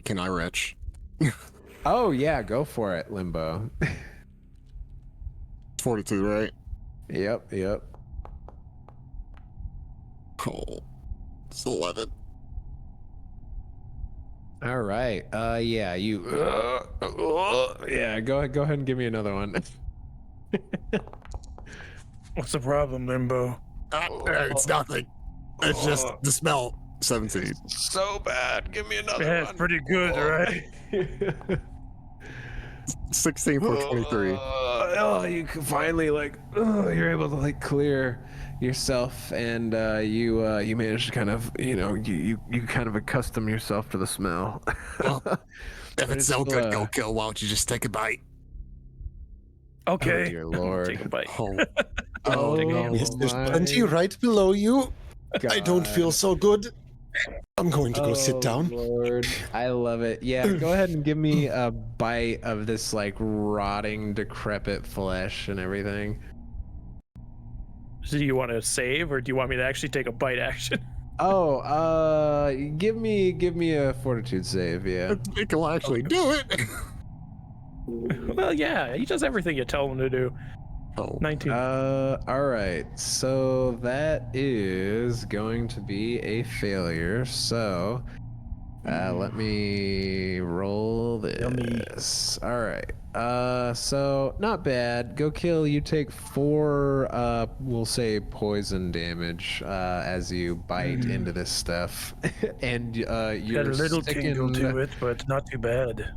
Can I retch? Oh yeah, go for it, Limbo. 42, right? Yep. Oh, it's 11. All right. Yeah, you. Yeah, go ahead and give me another one. What's the problem, Limbo? It's nothing. It's just the smell. 17. So bad. Give me another Yeah, it's pretty good, right? 16 for 23. Oh, you can finally like, you're able to like clear yourself, and you manage to kind of, you know, you kind of accustom yourself to the smell. Well, if it's so still, good, Go Kill, why don't you just take a bite? Okay. Oh, dear Lord. Take a bite. Oh, Oh, Yes, there's my plenty right below you. I don't feel God. so good. I'm going to go sit down. Lord, I love it. Yeah, go ahead and give me a bite of this like rotting, decrepit flesh and everything. So do you want to save, or do you want me to actually take a bite action? Give me a fortitude save, yeah. I think he'll actually do it. Well, yeah, he does everything you tell him to do. Oh, 19. All right. So that is going to be a failure. So let me roll this. All right. So not bad. Go kill. You take 4, we'll say poison damage as you bite into this stuff, and Got you're a little tingle to it, but not too bad.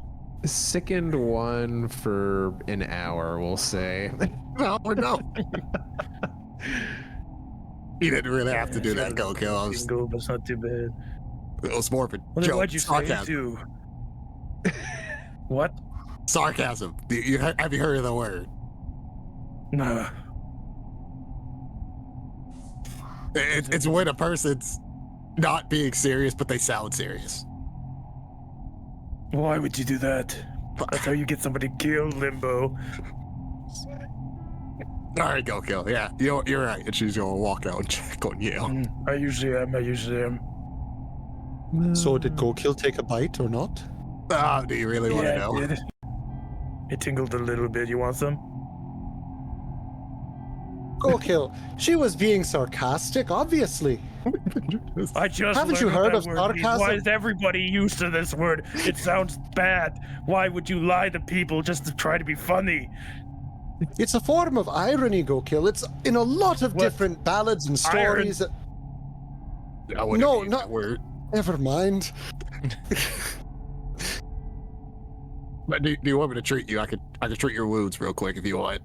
sickened 1 for an hour, we'll say. no. You didn't really have to do that, Got a Go Kill. tingle, but it's not too bad. It was more of a Well, then joke. why'd you say Sarcasm. to? What? Sarcasm. Have you heard of the word? Nah. It's when a person's not being serious, but they sound serious. Why would you do that? That's how you get somebody killed, Limbo. All right, Go Kill. Yeah, you're right. And she's gonna walk out and check on Yale. I usually am. So did Gokil take a bite or not? Do you really want to Yeah, know? it did. It tingled a little bit. You want some? Gokil, she was being sarcastic, obviously. I just Haven't learned you what heard that of word means. sarcasm? Why is everybody used to this word? It sounds bad. Why would you lie to people just to try to be funny? It's a form of irony, Gokil. It's in a lot of What? different ballads and stories. I wouldn't No, use not- that word. Never mind. But do you want me to treat you? I could treat your wounds real quick if you want.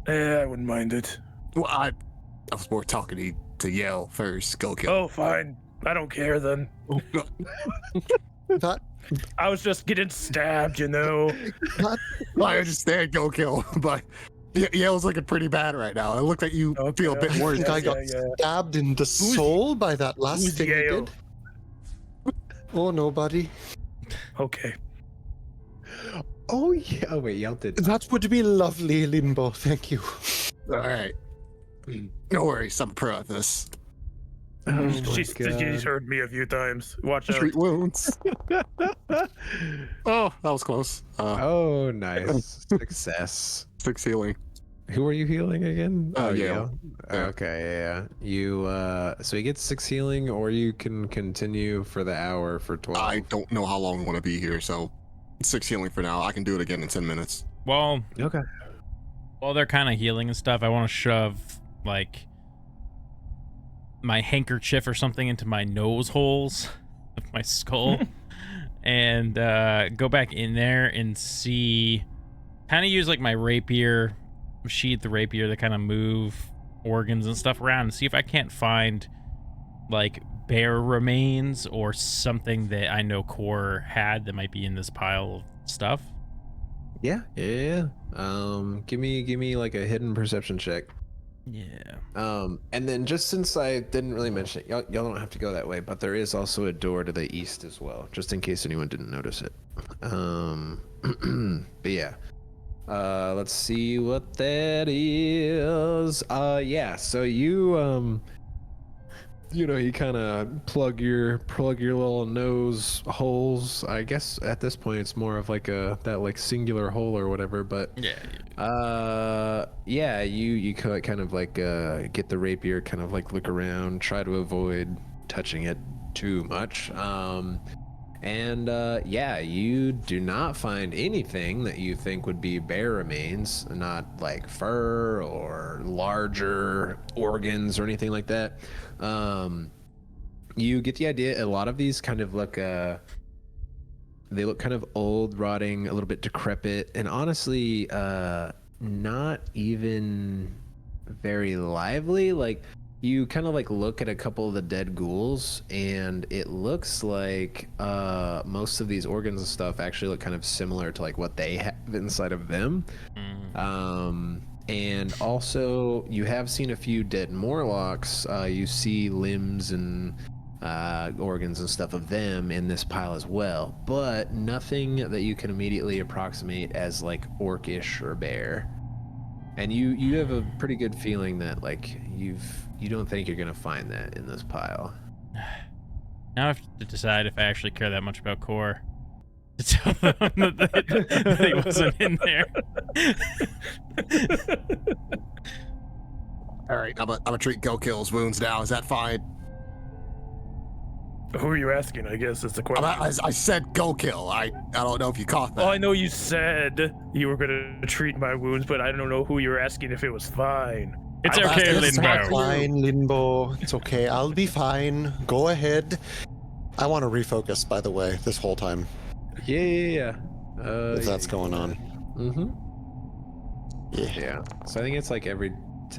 I wouldn't mind it. Well, I was more talking to Yale first. Go Kill. Oh, fine. I don't care then. That, I was just getting stabbed, you know. I understand, Go Kill, but Yale's looking pretty bad right now. It looked like you Okay. feel a bit I worse. think I got stabbed in the soul by that last who's thing you Yale? did. Oh, nobody. Okay. Oh yeah. Oh wait, Yale did. That would be lovely, Limbo. Thank you. All right. No worries. I'm pro at this. Oh my She's God. heard me a few times. Watch out. Treat wounds. Oh, that was close. Oh, nice. Success. 6 healing. Who are you healing again? Yale. Yeah. Okay, yeah. You so he gets 6 healing, or you can continue for the hour for 12. I don't know how long I want to be here, so 6 healing for now. I can do it again in 10 minutes. Well, Okay. while they're kind of healing and stuff, I want to shove like my handkerchief or something into my nose holes of my skull and go back in there and see, kind of use like my rapier, sheath the rapier to kind of move organs and stuff around and see if I can't find like bear remains or something that I know Core had that might be in this pile of stuff. Yeah. Give me like a hidden perception check. Yeah. And then just since I didn't really mention it, y'all don't have to go that way, but there is also a door to the east as well, just in case anyone didn't notice it. But yeah. Let's see what that is. Yeah, so you you kind of plug your little nose holes. I guess at this point it's more of like that like singular hole or whatever, but yeah, you kind of like get the rapier, kind of like look around, try to avoid touching it too much. Yeah, you do not find anything that you think would be bear remains, not like fur or larger organs or anything like that. You get the idea. A lot of these kind of look, they look kind of old, rotting, a little bit decrepit, and honestly, not even very lively. Like, you kind of like look at a couple of the dead ghouls, and it looks like most of these organs and stuff actually look kind of similar to like what they have inside of them. And also, you have seen a few dead Morlocks. You see limbs and organs and stuff of them in this pile as well, but nothing that you can immediately approximate as like orcish or bear. And you have a pretty good feeling that like you don't think you're gonna find that in this pile. Now I have to decide if I actually care that much about Core. To tell them that he wasn't in there. All right, I'm gonna treat Go-Kill's wounds now. Is that fine? Who are you asking? I guess is the question. I said Go-Kill. I don't know if you caught that. Oh, I know you said you were gonna treat my wounds, but I don't know who you were asking if it was fine. It's I'm okay, asking- It's Limbo. fine, Limbo. It's okay. I'll be fine. Go ahead. I want to refocus, by the way, this whole time. Yeah. If that's going on. Mm-hmm. Yeah. Yeah. So I think it's like every.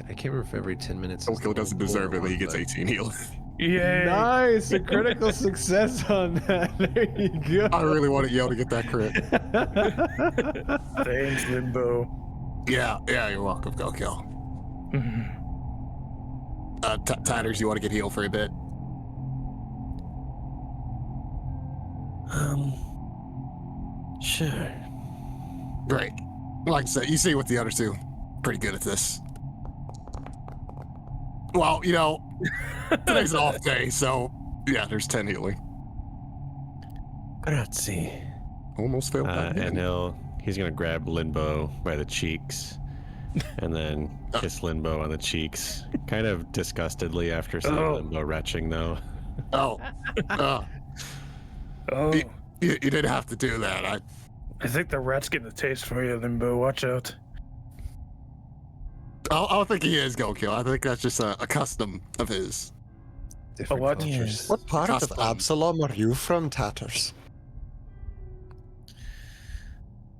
I can't remember if every 10 minutes. is Go-Kill the doesn't whole deserve it, but he gets but- 18 healed. Yay! Nice, a critical success on that. There you go. I really wanted Yo to get that crit. Thanks, Limbo. Yeah, you're welcome, Go-Kill. Mhm. Tatters, you want to get healed for a bit? Sure. Great. Like I said, you see what the other two pretty good at this. Well, today's an off day, so yeah, there's 10 healing. Grazie. Almost failed that. And he's gonna grab Limbo by the cheeks, and then kiss Limbo on the cheeks, kind of disgustedly after seeing Limbo retching though. Oh. Oh, You didn't have to do that. I think the rat's getting a taste for you, Limbo. Watch out. I don't think he is Go-Kill. I think that's just a custom of his. Different what? cultures. What part of Custom. Absalom are you from, Tatters?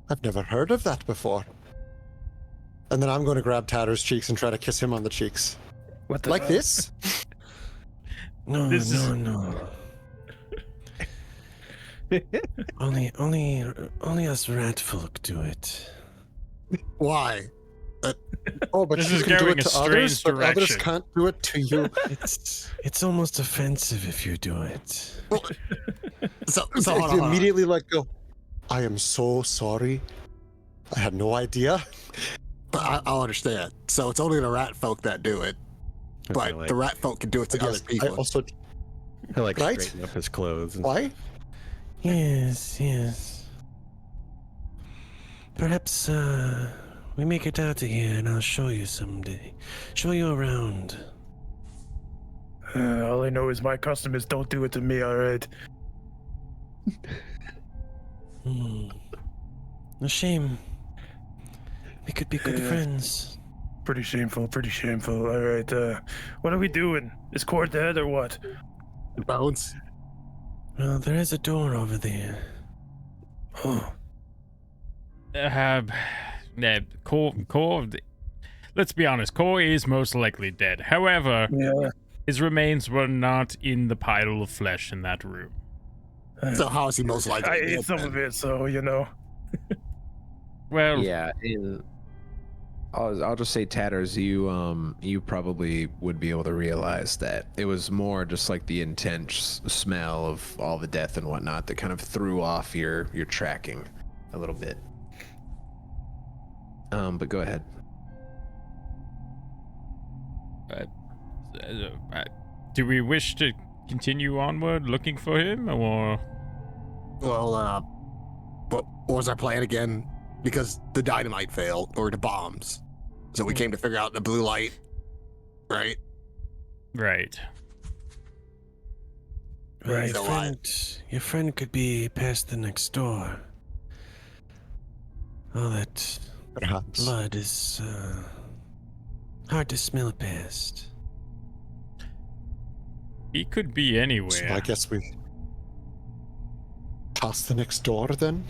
I've never heard of that before. And then I'm going to grab Tatters' cheeks and try to kiss him on the cheeks. What the Like fuck? this? No, This is- no. only us rat folk do it. Why? Oh, but This you is can do going it a to others, strange but others direction. can't do it to you. It's almost offensive if you do it. So hold on. Immediately like go, I am so sorry. I had no idea. But I'll understand. So it's only the rat folk that do it, but Like, the rat folk can do it to Yes, other people. I also he'll like Right? straighten up his clothes. And why? Yes. Perhaps we make it out of here and I'll show you someday. Show you around. All I know is my custom is don't do it to me, alright? A shame. We could be good Yeah. friends. Pretty shameful, Alright, what are we doing? Is Core dead or what? Bones. Well, there is a door over there. Oh, Core. Let's be honest. Core is most likely dead. However, yeah. his remains were not in the pile of flesh in that room. So how is he most likely? I to ate get some that? of it, so you know. Well, Yeah, and I'll just say, Tatters, you probably would be able to realize that it was more just like the intense smell of all the death and whatnot that kind of threw off your tracking a little bit. But go ahead. do we wish to continue onward looking for him, or? Well, what was our plan again? Because the dynamite failed, or the bombs. So we came to figure out the blue light, right? Right. Well, Right. your friend could be past the next door. All that Perhaps. blood is hard to smell past. He could be anywhere. So I guess we past the next door then?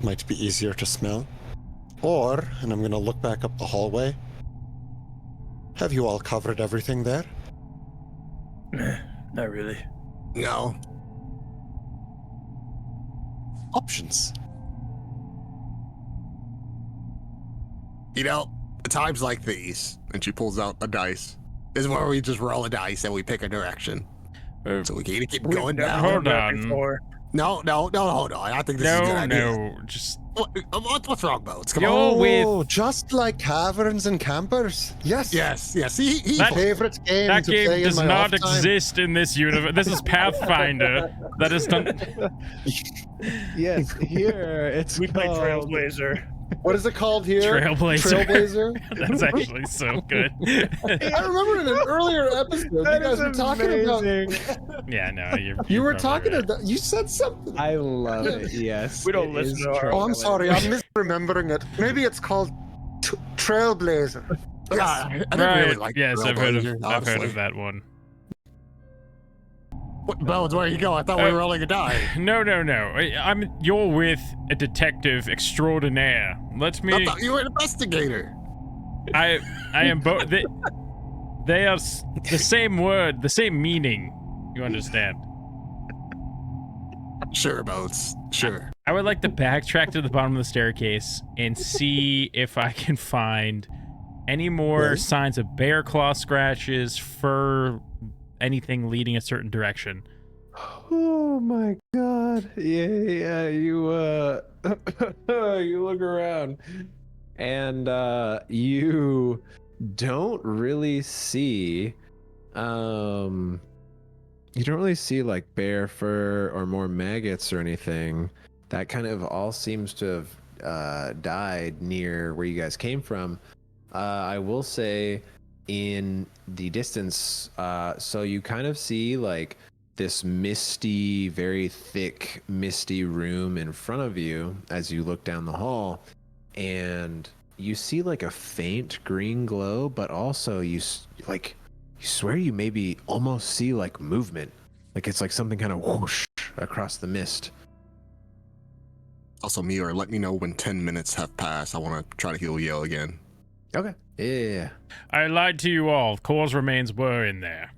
Might be easier to smell. Or, and I'm gonna look back up the hallway. Have you all covered everything there? Not really. No. Options. At times like these, and she pulls out a dice, is where we just roll a dice and we pick a direction. Uh, So we keep We've going never down. Hold done that on. before. No, hold on. I think this is a good idea. Just What's wrong, Bones? Come You're on. with just like caverns and campers. Yes. Yes. He That- Favorite game that to play game in does my not off time. exist in this universe. This is Pathfinder. That is done. Yes, here it's We play called Trailblazer. What is it called here? Trailblazer. Trailblazer. That's actually so good. I remember in an earlier episode, you That guys is were talking about. amazing. Yeah, no, You were probably talking right. about. You said something. I love it. Yes, We don't it listen is to our- Oh, I'm Trailblazer. sorry. I'm misremembering it. Maybe it's called Trailblazer. I didn't Right. really like Yes, I've heard Trailblazer, honestly. of that one. Bones, where you go? I thought we were only gonna die. No. You're with a detective extraordinaire. Let I me. thought you were an investigator. I am both. They are the same word, the same meaning. You understand? Sure, Bones. Sure. I would like to backtrack to the bottom of the staircase and see if I can find any more signs of bear claw scratches, fur, anything leading a certain direction. Oh my god. Yeah, you you look around and you don't really see like bear fur or more maggots or anything. That kind of all seems to have died near where you guys came from. I will say in the distance, so you kind of see like this misty, very thick, misty room in front of you as you look down the hall, and you see like a faint green glow, but also you swear you maybe almost see like movement, like it's like something kind of whoosh across the mist. Also, Meyore, let me know when 10 minutes have passed. I want to try to heal Yale again. Okay. Yeah. I lied to you all. Core's remains were in there.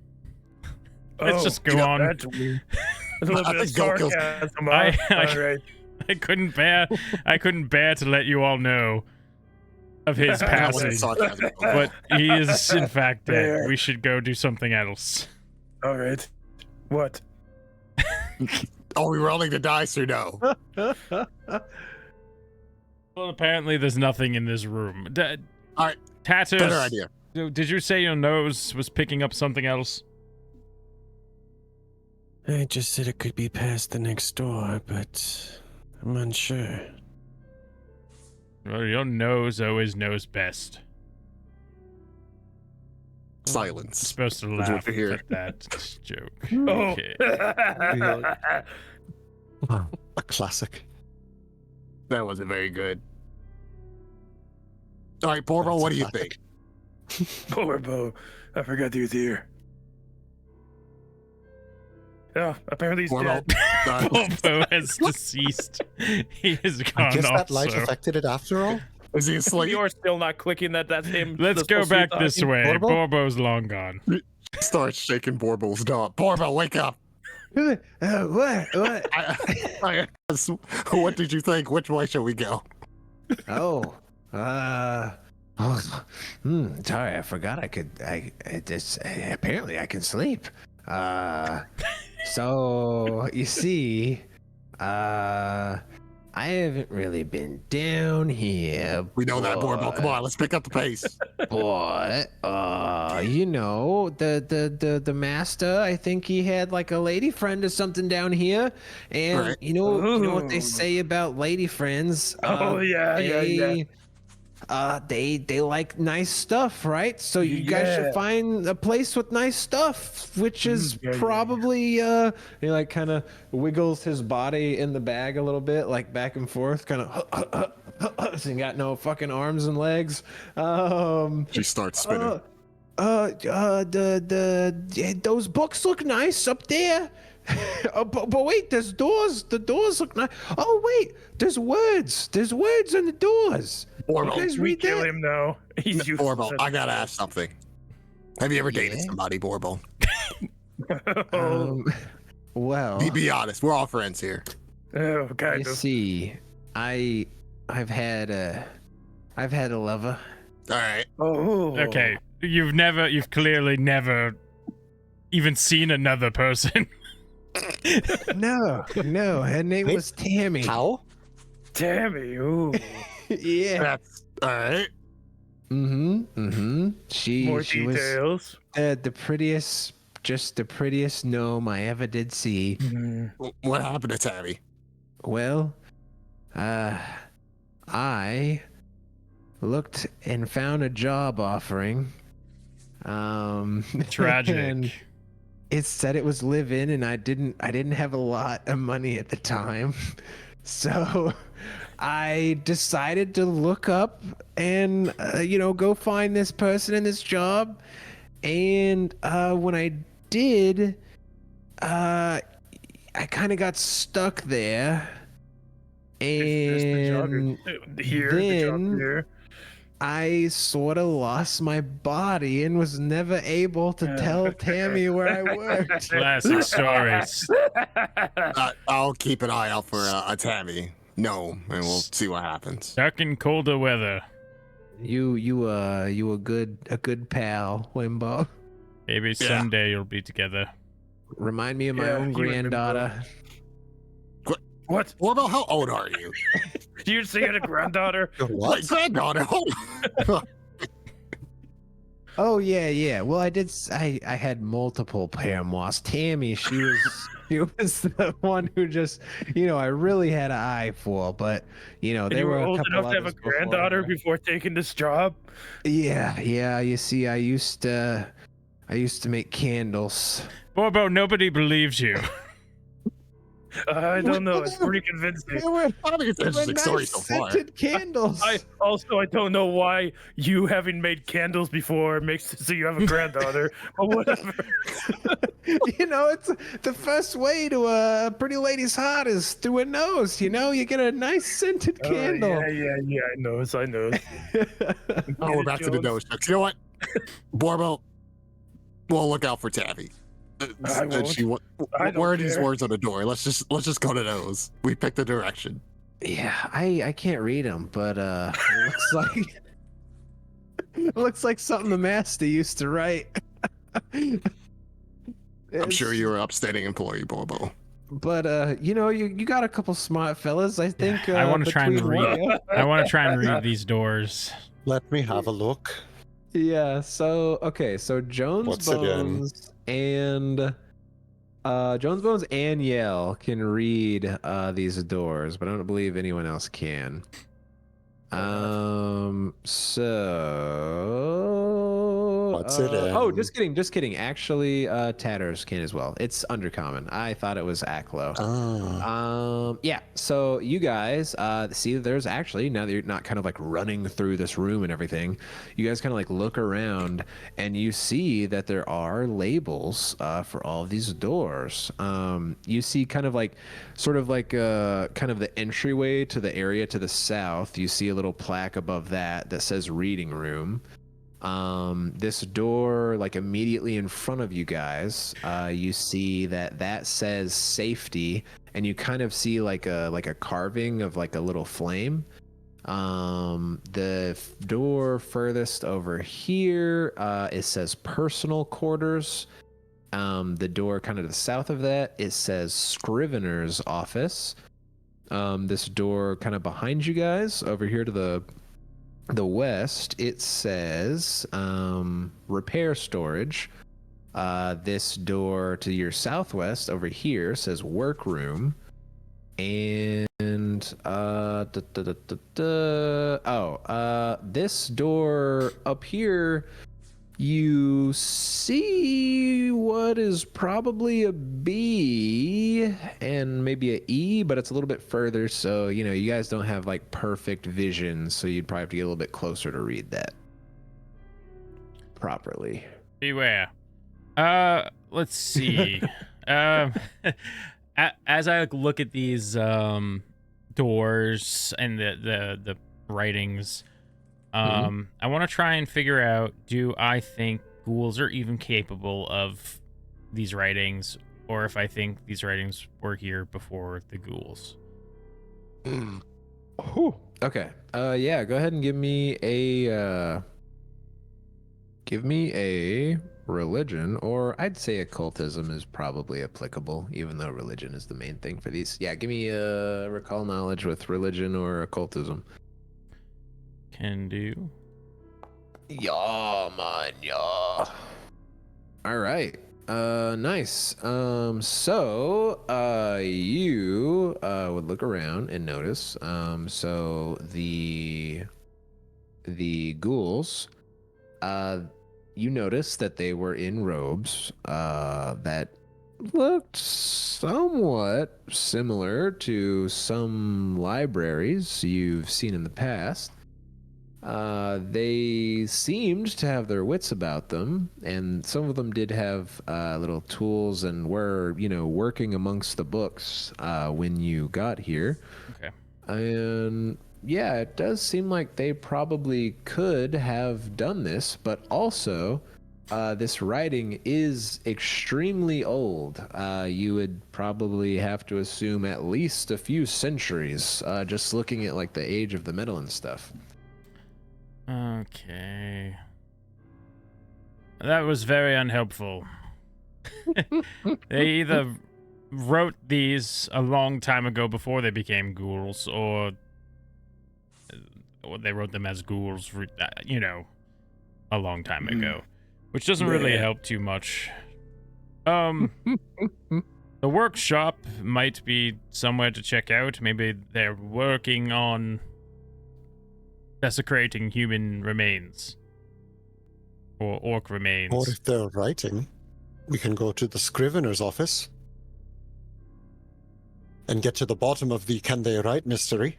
Let's just go on. That's weird. There's a little I bit of think Go kills- sarcasm. I- All right. I couldn't bear to let you all know of his That wasn't passing. sarcasm. But he is in fact dead. There. We should go do something else. All right. What? Oh, we were only to die, sir. No. Well, apparently there's nothing in this room. All right. Tatters. Better idea. Did you say your nose was picking up something else? I just said it could be past the next door, but I'm unsure. Well, your nose always knows best. I'm Silence. supposed to That's what laugh you hear. at that joke. Oh. Okay. A classic. That wasn't very good. All right, Borbo, That's what a do you classic. think? Poor Bo. I forgot he was here. Yeah, apparently he's Borbo. dead. Bobo has deceased. He is I gone guess that light also. affected it after all. Is he asleep? You're still not clicking that's him. Let's that's go supposed to be back this talking. way. Borbo? Borbo's long gone. Starts shaking Borbo's dog. Borbo, wake up. What? What did you think? Which way should we go? Oh, sorry, I forgot apparently I can sleep. So you see, I haven't really been down here. We know that, Borbo. Come on, let's pick up the pace. But you know, the master, I think he had like a lady friend or something down here, and Right. you know what they say about lady friends. Oh, yeah. They like nice stuff, right? So you guys Yeah. should find a place with nice stuff, which is yeah. probably he like kind of wiggles his body in the bag a little bit, like back and forth, kind of. So he got no fucking arms and legs. She starts spinning. Those books look nice up there. But wait, there's doors. The doors look nice. Oh wait, there's words. There's words on the doors. You guys Borbo, We read kill that? him now. He's useless. Borbo, I gotta ask something. Have you ever dated somebody, Borbo? Well, Be honest. We're all friends here. Oh, kind you of. see, I've had a lover. All right. Oh. Okay, you've clearly never even seen another person. No, her name was Tammy. How? Tammy. Ooh. Yeah. That's all right. She More she was details. the prettiest, just the prettiest gnome I ever did see. Mhm. What happened to Tammy? Well, I looked and found a job offering. Tragic. And it said it was live-in, and I didn't have a lot of money at the time, so I decided to look up and go find this person in this job. And when I did, I kind of got stuck there. Is this the job And here? The job then here. I sort of lost my body and was never able to tell Tammy where I worked. Classic stories. I'll keep an eye out for a Tammy. No, and we'll see what happens. Stuck in colder weather. You a good pal, Wimbo. Maybe someday you'll be together. Remind me of my Yeah, own you and granddaughter. What? What about how old are you? Do you see a granddaughter? What? Granddaughter? Oh yeah. Well, I had multiple paramours. Tammy, she was the one who just I really had an eye for, but And there you were were a old couple enough to have a others before granddaughter her. before taking this job? Yeah. You see, I used to make candles. Bobo, nobody believes you. I don't know. It's pretty convincing. They were, I think it's an interesting nice story so far. scented candles. I don't know why you having made candles before makes it so you have a granddaughter, but whatever. It's the first way to a pretty lady's heart is through a nose. You get a nice scented candle. Yeah. I know. Oh, we're back to the nose checks. You know what? Borbo, we'll look out for Tammy. I won't. Where are these care. words on the door? Let's just go to those. We picked the direction. Yeah, I can't read them, but it looks like something the master used to write. I'm sure you're an upstanding employee, Borbo. But you got a couple smart fellas. I think I want to try and between read. you- I want to try and read these doors. Let me have a look. Yeah. So Jones What's it in? Bones and Jones Bones and Yell can read these doors, but I don't believe anyone else can. So What's it oh, in? just kidding. Actually, Tatters can as well. It's undercommon. I thought it was Aklo. Yeah. So you guys see there's actually, now that you're not kind of like running through this room and everything, you guys kind of like look around and you see that there are labels for all of these doors. You see kind of like kind of the entryway to the area to the south. You see a little plaque above that says reading room. This door, like immediately in front of you guys, you see that says safety, and you kind of see like a carving of like a little flame. The door furthest over here, it says personal quarters. The door kind of to the south of that, it says scrivener's office. This door kind of behind you guys over here to the west, it says repair storage. This door to your southwest over here says workroom. And this door up here, you see what is probably a B and maybe a E, but it's a little bit further, so you guys don't have like perfect vision, so you'd probably have to get a little bit closer to read that properly. Beware. Let's see. As I look at these doors and the writings, I want to try and figure out, do I think ghouls are even capable of these writings, or if I think these writings were here before the ghouls. Okay. Yeah, go ahead and give me a religion, or I'd say occultism is probably applicable, even though religion is the main thing for these. Yeah, give me a recall knowledge with religion or occultism. Can do. Yeah, man, yeah. All right. Nice. You would look around and notice. So the ghouls, you notice that they were in robes, that looked somewhat similar to some libraries you've seen in the past. They seemed to have their wits about them, and some of them did have little tools and were, working amongst the books when you got here. Okay. And yeah, it does seem like they probably could have done this, but also this writing is extremely old. You would probably have to assume at least a few centuries, just looking at like the age of the metal and stuff. Okay. That was very unhelpful. They either wrote these a long time ago before they became ghouls, or they wrote them as ghouls, a long time ago, which doesn't really help too much. The workshop might be somewhere to check out. Maybe they're working on desecrating human remains. Or orc remains. Or if they're writing, we can go to the scrivener's office and get to the bottom of the can they write mystery.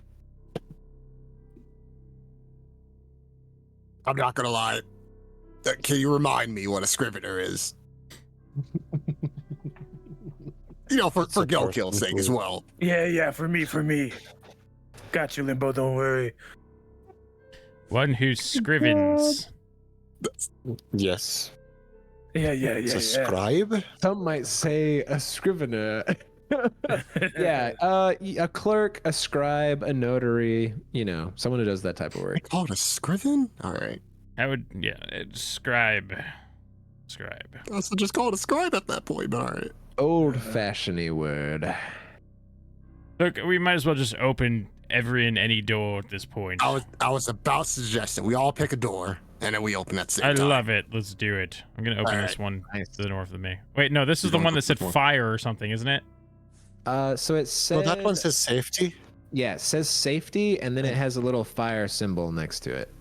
I'm not gonna lie. Can you remind me what a scrivener is? For Go Kill's sake as well. Yeah, for me. Got you, Limbo, don't worry. One who scrivens. Yes. Yeah. It's a scribe? Some might say a scrivener. Yeah, a clerk, a scribe, a notary, someone who does that type of They work. call it a scriven? All right. Scribe. So just call it a scribe at that point, but all right. Old-fashioned-y word. Look, we might as well just open every and any door at this point. I was about to suggest that we all pick a door and then we open at the same I time. love it. Let's do it. I'm gonna open this one Nice. to the north of me. Wait, no, this is the one that said fire or something, isn't it? So it says... Oh, that one says safety? Yeah, it says safety, and then it has a little fire symbol next to it.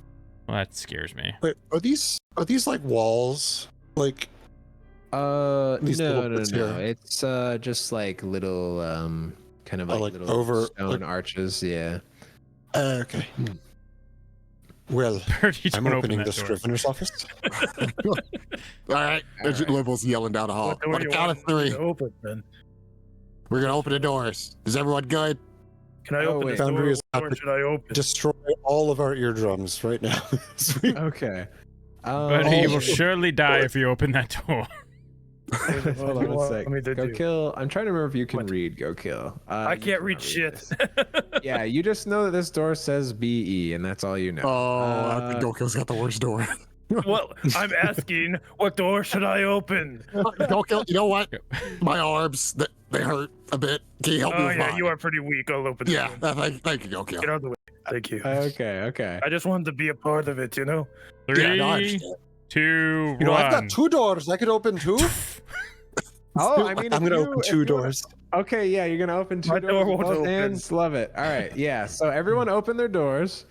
Well, that scares me. Wait, are these like walls? Like these little No. bits here? It's just like little, kind of like little over stone arches, yeah. Okay. Well, Birdie, I'm don't open opening that the door. scrivener's office. All right. Liberals yelling down the hall. What door On you the count of want me three, to open, then? we're going to open the doors. Is everyone good? Can I Oh, open wait. this door? Boundary is What door up. should I open? Destroy all of our eardrums right now. Okay. Birdie, you will surely die if you open that door. Hold on a sec. Me to Go do? Kill. I'm trying to remember if you can What? read Go Kill. I You can't read cannot shit. this. Yeah, you just know that this door says BE, and that's all you know. I think Go Kill's got the worst door. Well, I'm asking, what door should I open? Go Kill, you know what? My arms, they hurt a bit. Can you help me Oh with yeah, mine? you are pretty weak. I'll open it. Yeah, thank you, Go Kill. Get out of the way. Thank you. Okay. I just wanted to be a part of it, you know? Yeah, no, I 3, understand. 2, You know, 1. I've got 2 doors. I could open 2. Oh, I mean, I'm gonna open 2 doors. Okay, yeah, you're gonna open 2 My doors door with won't both open. hands. Love it. All right, yeah. So everyone open their doors.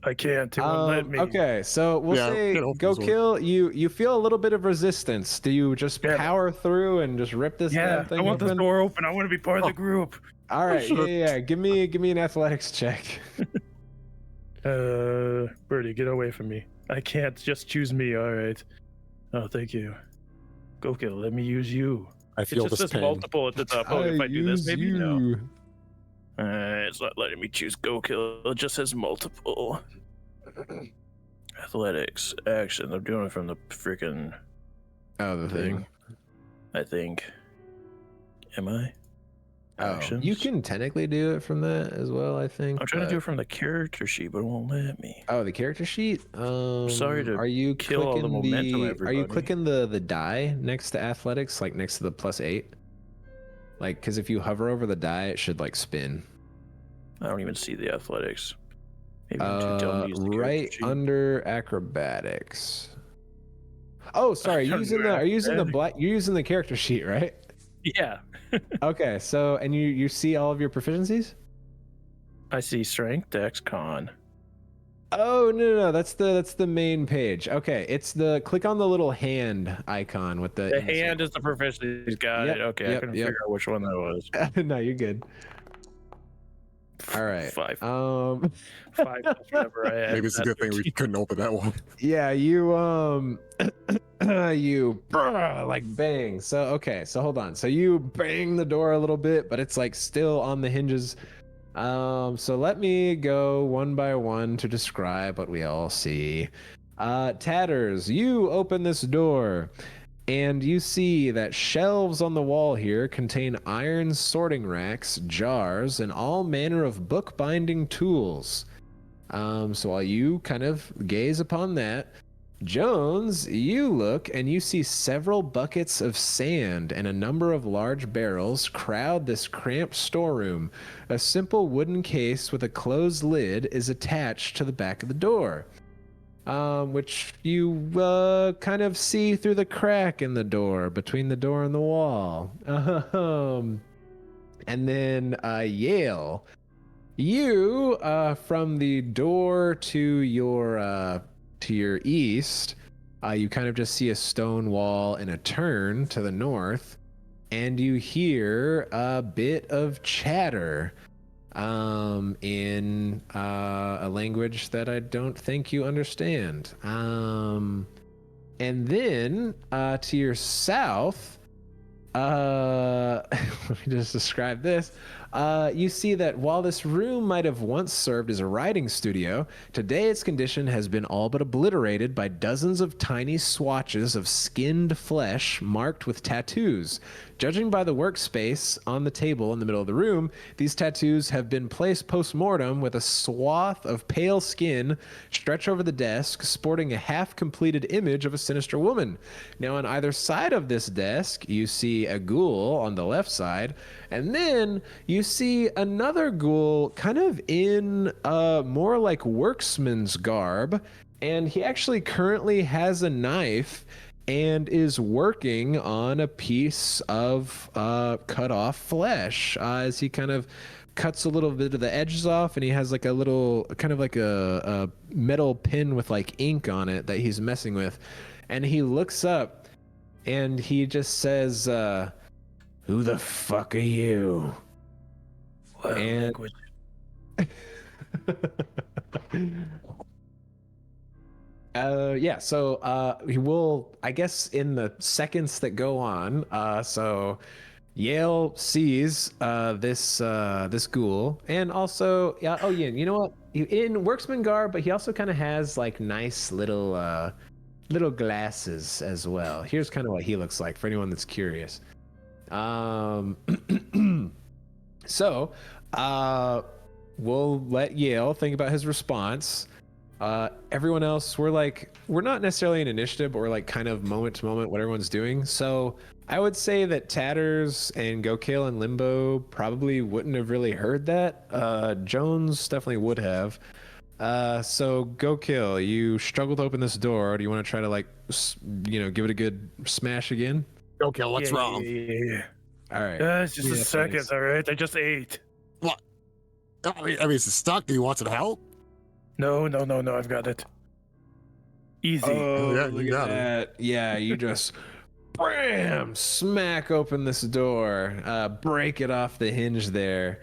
I can't. It won't let me. Okay, so we'll Yeah, say get open Go this one. Kill. You feel a little bit of resistance. Do you just Yeah. power through and just rip this Yeah, damn thing I want this open? door open. I want to be part of the group. All right, should've- yeah. Give me an athletics check. Birdie, get away from me. I can't just choose me. All right. Oh, thank you. Go Kill. Let me use you. I It feel just this says pain. multiple at the top. Oh, if I do this, use maybe no. you. It's not letting me choose Go Kill. It just says multiple. Athletics, action. I'm doing it from the freaking Oh, the thing. I think. Am I? actions. You can technically do it from that as well, I think. I'm trying to do it from the character sheet, but it won't let me. Oh, the character sheet. Sorry to are you kill all the clicking momentum, Are you everybody. clicking the die next to athletics, like next to the +8? Like, because if you hover over the die, it should like spin. I don't even see the athletics. Maybe I'm too dumb to use the character Right sheet. under acrobatics. Oh, sorry. Under Are you using the acrobatics. you're using the character sheet, right? Yeah. Okay. So, and you see all of your proficiencies? I see strength, dex, con. Oh no, that's the main page. Okay, it's the click on the little hand icon with the The hand is the proficiency. Got Yep, it. Okay, I yep, couldn't yep. figure out which one that was. No, you're good. All right. 5. 5 plus whatever I had. Maybe it's a good thing we couldn't open that one. Yeah, you you like bang. So okay, so hold on. So you bang the door a little bit, but it's like still on the hinges. So let me go one by one to describe what we all see. Tatters, you open this door and you see that shelves on the wall here contain iron sorting racks, jars, and all manner of bookbinding tools. So while you kind of gaze upon that, Jones, you look and you see several buckets of sand and a number of large barrels crowd this cramped storeroom. A simple wooden case with a closed lid is attached to the back of the door, which you kind of see through the crack in the door, between the door and the wall. And then Yale, you from the door to your east, you kind of just see a stone wall and a turn to the north, and you hear a bit of chatter in a language that I don't think you understand. And then to your south, let me just describe this. You see that while this room might have once served as a writing studio, today its condition has been all but obliterated by dozens of tiny swatches of skinned flesh marked with tattoos. Judging by the workspace on the table in the middle of the room, these tattoos have been placed post-mortem with a swath of pale skin stretched over the desk, sporting a half-completed image of a sinister woman. Now, on either side of this desk, you see a ghoul on the left side, and then you see another ghoul kind of in more like worksman's garb, and he actually currently has a knife and is working on a piece of cut off flesh as he kind of cuts a little bit of the edges off, and he has like a little kind of like a metal pin with like ink on it that he's messing with. And he looks up and he just says, who the fuck are you? Wow, And- language. Yeah, so he will, I guess, in the seconds that go on, so Yale sees this ghoul, and also, yeah, you know what? In worksman garb, but he also kind of has like nice little glasses as well. Here's kind of what he looks like for anyone that's curious. So, we'll let Yale think about his response. Everyone else, we're not necessarily an initiative, but we're like kind of moment to moment what everyone's doing. So I would say that Tatters and Gokale and Limbo probably wouldn't have really heard that. Jones definitely would have. So Gokale, you struggled to open this door. Do you want to try to give it a good smash again? Okay, what's wrong? Yeah. All right. It's just Yeah, a second, thanks. all right? I just ate. What? I mean, is it stuck? Do you want some help? No, I've got it. Easy. Oh, Yeah, look you at got it. that. Yeah, you just bam, smack open this door, break it off the hinge there.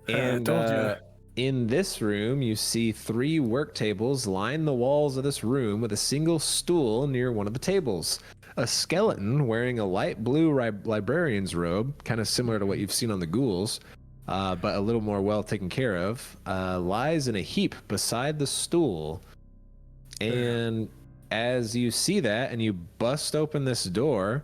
And told ya. in this room, you see 3 work tables line the walls of this room with a single stool near one of the tables. A skeleton wearing a light blue librarian's robe, kind of similar to what you've seen on the ghouls, but a little more well taken care of, lies in a heap beside the stool. And as you see that and you bust open this door,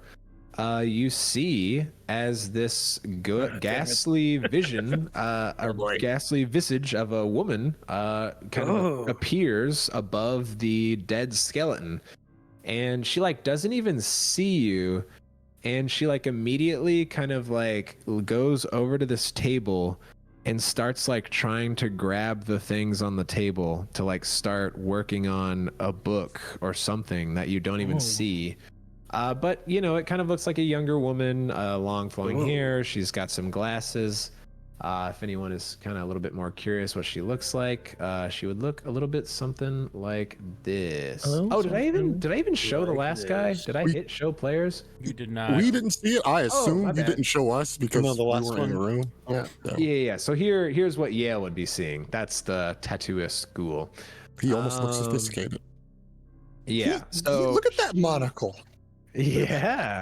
you see as this ghastly vision, boy. ghastly visage of a woman kind of appears above the dead skeleton. And she like doesn't even see you. And she like immediately kind of like goes over to this table and starts like trying to grab the things on the table to like start working on a book or something that you don't even see. But you know, it kind of looks like a younger woman, long flowing hair. She's got some glasses. If anyone is kind of a little bit more curious what she looks like, she would look a little bit something like this. Did I even show the last guy? Did I hit show players? You did not. We didn't see it. I assume my you bad. didn't show us because No, the we last weren't in the one. room. Yeah. Yeah. So here's what Yale would be seeing. That's the tattooist ghoul. He almost looks sophisticated. Yeah. So Look at that monocle. yeah.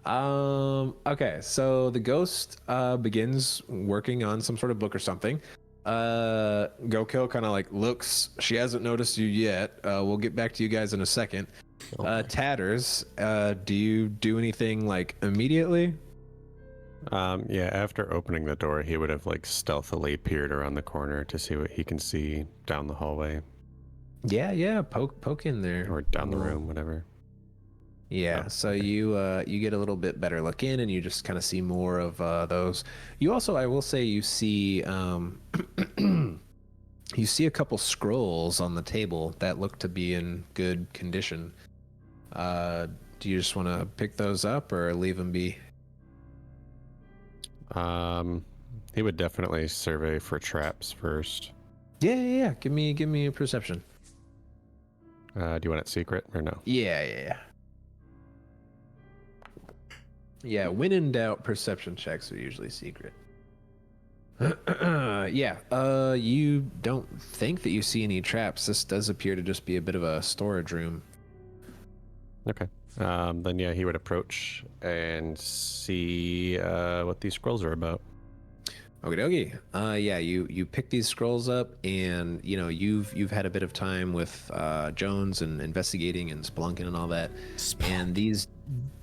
Okay, so the ghost begins working on some sort of book or something. Gokil kind of like looks. She hasn't noticed you yet. We'll get back to you guys in a second. Tatters, do you do anything like immediately? Yeah, after opening the door, he would have like stealthily peered around the corner to see what he can see down the hallway Yeah, poke in there or down the room, whatever. Yeah, Oh, so you get a little bit better look in, and you just kind of see more of those. You also, I will say, you see you see a couple scrolls on the table that look to be in good condition. Do you just want to pick those up or leave them be? He would definitely survey for traps first. Yeah. Give me a perception. Do you want it secret or no? Yeah. Yeah, when in doubt, perception checks are usually secret. Yeah, you don't think that you see any traps. This does appear to just be a bit of a storage room. Okay. Then yeah, he would approach and see what these scrolls are about. Okie dokie. Yeah, you pick these scrolls up, and you know you've had a bit of time with Jones and investigating and spelunking and all that, and these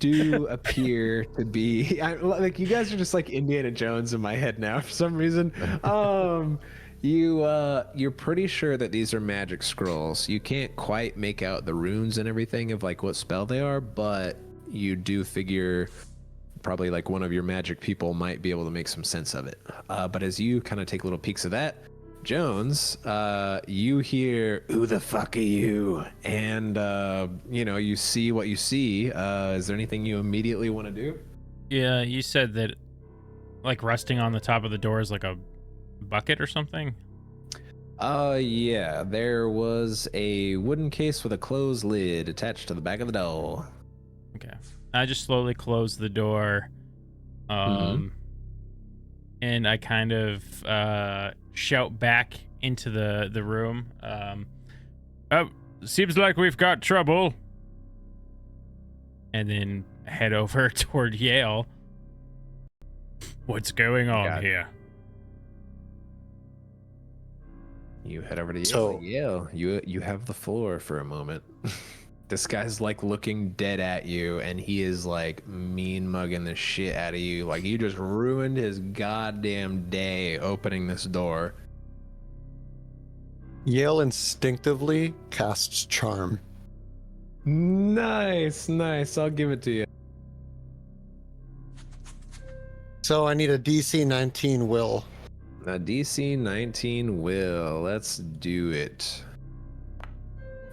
do appear to be like you guys are just like Indiana Jones in my head now for some reason. You're pretty sure that these are magic scrolls. You can't quite make out the runes and everything of like what spell they are, but you do figure probably like one of your magic people might be able to make some sense of it. But as you kind of take little peeks of that, Jones, you hear, "Who the fuck are you?" And you know, you see what you see. Is there anything you immediately want to do? Yeah, you said that like resting on the top of the door is like a bucket or something. Yeah, there was a wooden case with a closed lid attached to the back of the door. Okay. I just slowly close the door. And I kind of shout back into the room. Oh, seems like we've got trouble. And then head over toward Yale. What's going on here? You head over to Yale. So- Yale, you have the floor for a moment. This guy's like looking dead at you, and he is like mean mugging the shit out of you. Like you just ruined his goddamn day opening this door. Yale instinctively casts Charm. Nice. I'll give it to you. So I need a DC 19 will. A DC 19 will. Let's do it.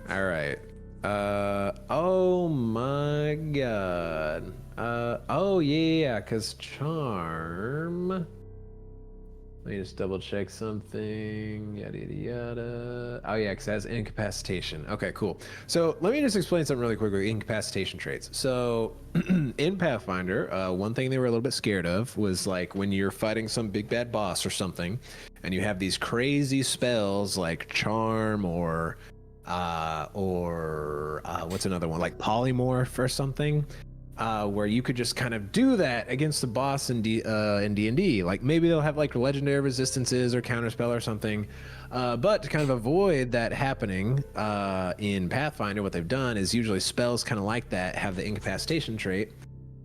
All right. Oh my god. Oh yeah, because Charm. Let me just double check something. Yada yada yada. Oh yeah, because it has incapacitation. Okay, cool. So let me just explain something really quick with incapacitation traits. So in Pathfinder, one thing they were a little bit scared of was like when you're fighting some big bad boss or something, and you have these crazy spells like Charm or what's another one, like Polymorph or something, where you could just kind of do that against the boss in D&D. Like maybe they'll have like legendary resistances or counterspell or something, but to kind of avoid that happening in Pathfinder, what they've done is usually spells kind of like that have the incapacitation trait,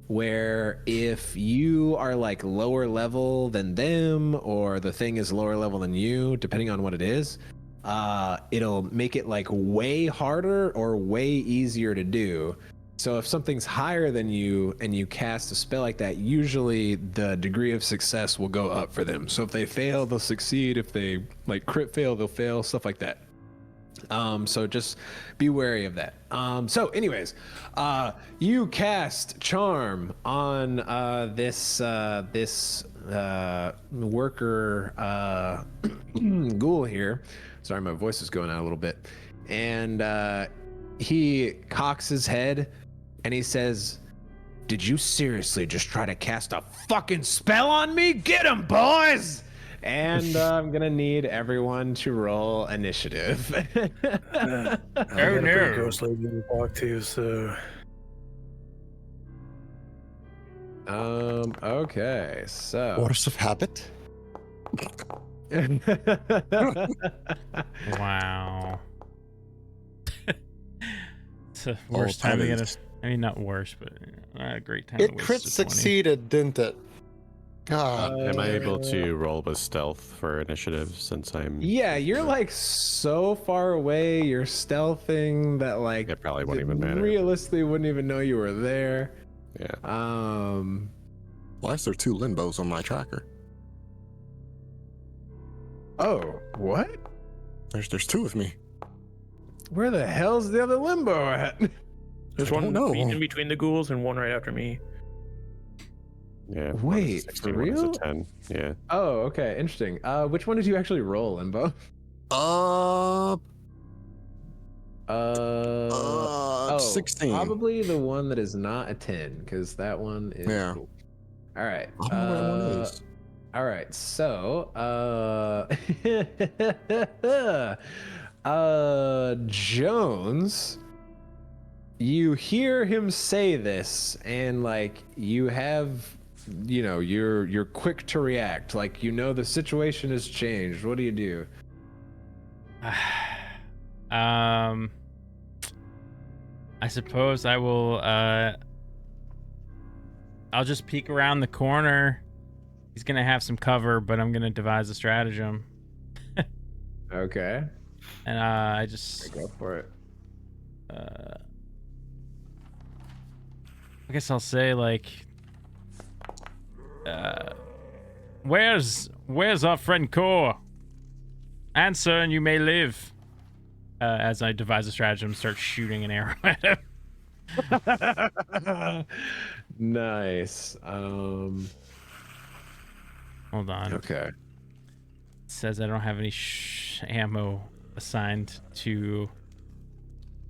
where if you are like lower level than them or the thing is lower level than you, depending on what it is, it'll make it like way harder or way easier to do. So if something's higher than you and you cast a spell like that, usually the degree of success will go up for them. So if they fail, they'll succeed. If they like crit fail, they'll fail, stuff like that. So just be wary of that. So anyways, you cast Charm on this worker ghoul here. Sorry, my voice is going out a little bit. And he cocks his head and he says, "Did you seriously just try to cast a fucking spell on me? Get him, boys!" And I'm gonna need everyone to roll initiative. Oh no! Ghost lady to talk to, so. Okay, so. Force of habit. Wow. It's the worst time to get us. I mean, not worse, but a great time. It crit succeeded, didn't it? God. Am I able to roll with stealth for initiative since I'm... Yeah, you're like so far away, you're stealthing that like It probably won't even matter. realistically wouldn't even know you were there. Yeah. Why is there 2 limbos on my tracker? Oh, what? There's 2 of me. Where the hell's the other limbo at? There's I one don't know. in between the ghouls and one right after me. Yeah. Wait, one is a for 16, one is a real? 10. Yeah. Oh, okay, interesting. Which one did you actually roll, Limbo? 16. Probably the one that is not a 10, because that one is Yeah. cool. All right. I don't know where one is. All right, so Jones, you hear him say this, and like you have, you know, you're quick to react. Like, you know, the situation has changed. What do you do? I suppose I will. I'll just peek around the corner. He's gonna have some cover, but I'm gonna devise a stratagem. Okay. And I just Go for it. I guess I'll say like, where's our friend Kool? Answer and you may live. As I devise a stratagem, start shooting an arrow at him. Nice. Hold on. Okay. It says I don't have any ammo assigned to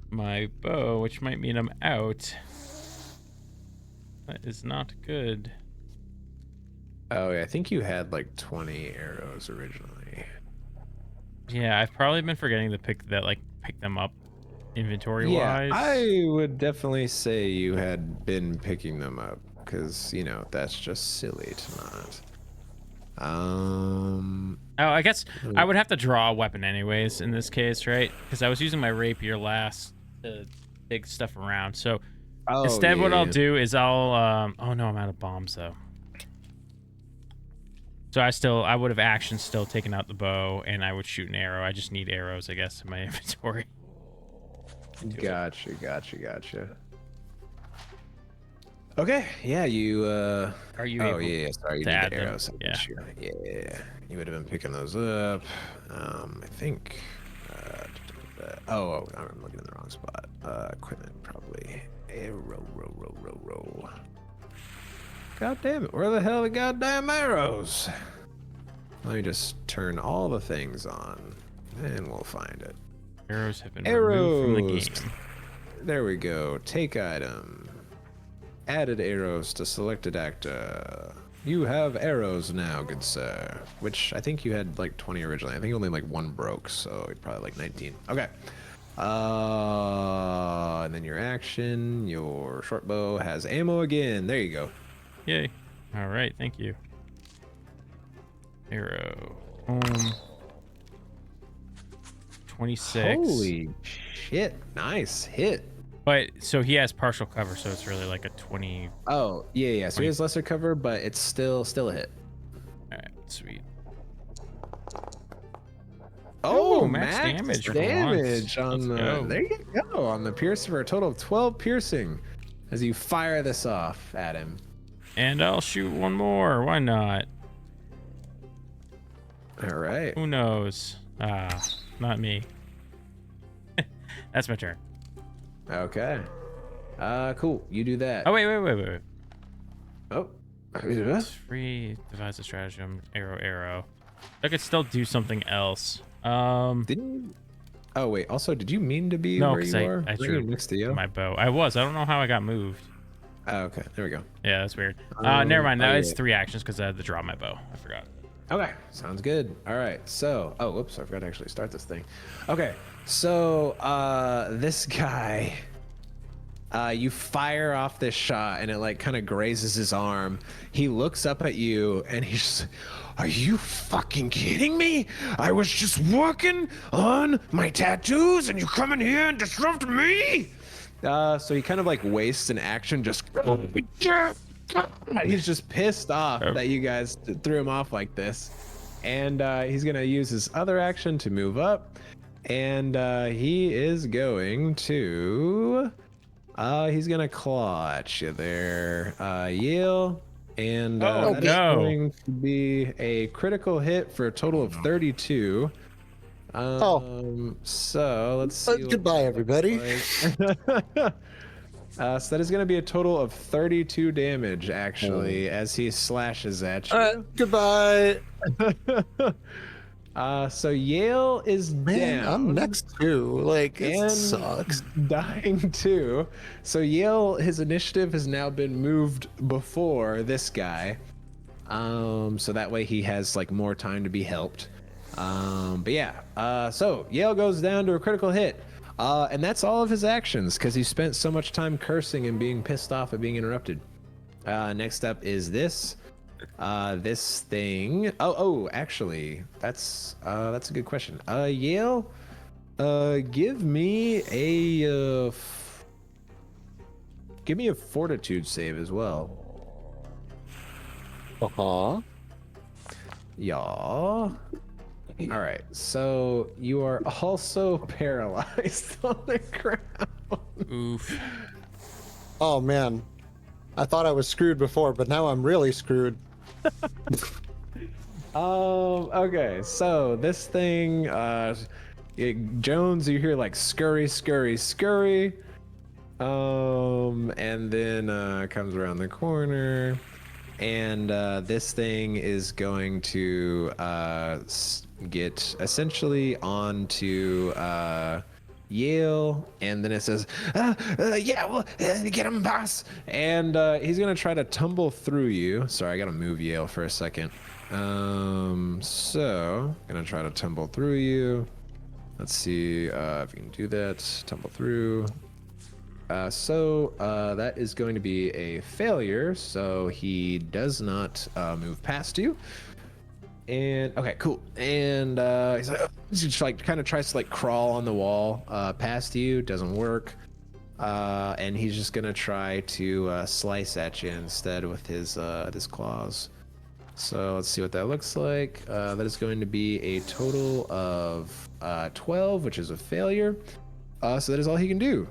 my bow, which might mean I'm out. That is not good. Oh, yeah, I think you had like 20 arrows originally. Yeah, I've probably been forgetting to pick them up inventory Yeah, wise. I would definitely say you had been picking them up, because, you know, that's just silly to not. Oh, I guess I would have to draw a weapon anyways in this case, right? Because I was using my rapier last to dig stuff around. So instead, what I'll do is I'll oh no, I'm out of bombs though. So I would have action still taken out the bow, and I would shoot an arrow. I just need arrows, I guess, in my inventory. Gotcha. Okay, yeah, you Are you oh able yeah, sorry, you to need add the them? arrows. Yeah. Yeah, you would have been picking those up. I think oh, I'm looking in the wrong spot. Equipment, probably. Arrow. God damn it, where the hell are the goddamn arrows? Let me just turn all the things on, and we'll find it. Arrows have been removed from the Arrows. game. There we go. Take item. Added arrows to selected actor. You have arrows now, good sir. Which I think you had like 20 originally. I think only like one broke, so probably like 19. Okay. And then your action, your short bow has ammo again. There you go. Yay. All right, thank you. Arrow. 26. Holy shit. Nice hit. But so he has partial cover, so it's really like a 20. Oh, yeah. So he has lesser cover, but it's still a hit. All right, sweet. Oh, max max damage for damage once. on Let's the. go. There you go on the pierce for a total of 12 piercing, as you fire this off at him. And I'll shoot one more. Why not? All right. Who knows? Not me. That's my turn. Okay. Cool. You do that. Oh wait. Oh. Free devise a stratagem. Arrow. I could still do something else. Didn't you? Oh wait. Also, did you mean to be No, where because you are? I Were drew you next to you. my bow. I was. I don't know how I got moved. Oh, okay. There we go. Yeah, that's weird. Never mind. Now oh, it's yeah. 3 actions because I had to draw my bow. I forgot. Okay, sounds good. All right, so whoops, I forgot to actually start this thing. Okay, so this guy, you fire off this shot and it like kind of grazes his arm. He looks up at you and he's just, are you fucking kidding me? I was just working on my tattoos and you come in here and disrupt me? So he kind of like wastes an action just. He's just pissed off that you guys threw him off like this. And he's going to use his other action to move up. And he is going to... he's going to claw at you there, Yale. And that is going to be a critical hit for a total of 32. So let's see. Goodbye, everybody. So that is going to be a total of 32 damage, actually, as he slashes at you. Goodbye. So Yale is Man, down. I'm next too. Like, it and sucks. dying too. So Yale, his initiative has now been moved before this guy. So that way he has like more time to be helped. But yeah, so Yale goes down to a critical hit. And that's all of his actions because he spent so much time cursing and being pissed off at being interrupted. Next up is this. This thing. Actually, that's a good question. Yale, give me a fortitude save as well. Yeah. All right, so you are also paralyzed on the ground. Oof. Oh man, I thought I was screwed before, but now I'm really screwed. Okay, so this thing, Jones, you hear like scurry, and then comes around the corner, and this thing is going to get essentially onto Yale, and then it says, get him, boss. And he's gonna try to tumble through you. Sorry, I gotta move Yale for a second. So gonna try to tumble through you. Let's see if you can do that. Tumble through. So that is going to be a failure. So he does not move past you. And okay, cool. And he's like, he just like kind of tries to like crawl on the wall past you. Doesn't work. And he's just gonna try to slice at you instead with his claws. So let's see what that looks like. That is going to be a total of 12, which is a failure. So that is all he can do.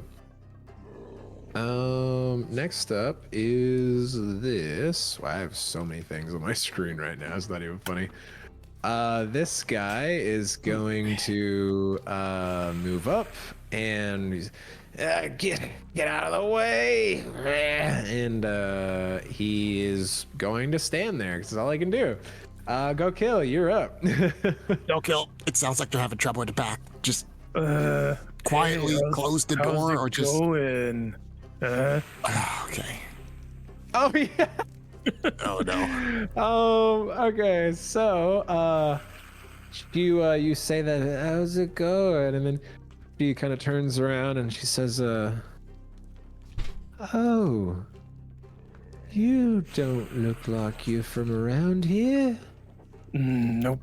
Next up is this. Wow, I have so many things on my screen right now. It's not even funny. This guy is going to move up and he's, get out of the way. And he is going to stand there because that's all I can do. Go kill. You're up. Go kill. It sounds like they're having trouble in the back. Just quietly close the door or just going? okay. Oh yeah. Oh no. Okay. So you say that, how's it going? And then she kind of turns around and she says, oh, you don't look like you're from around here. Nope.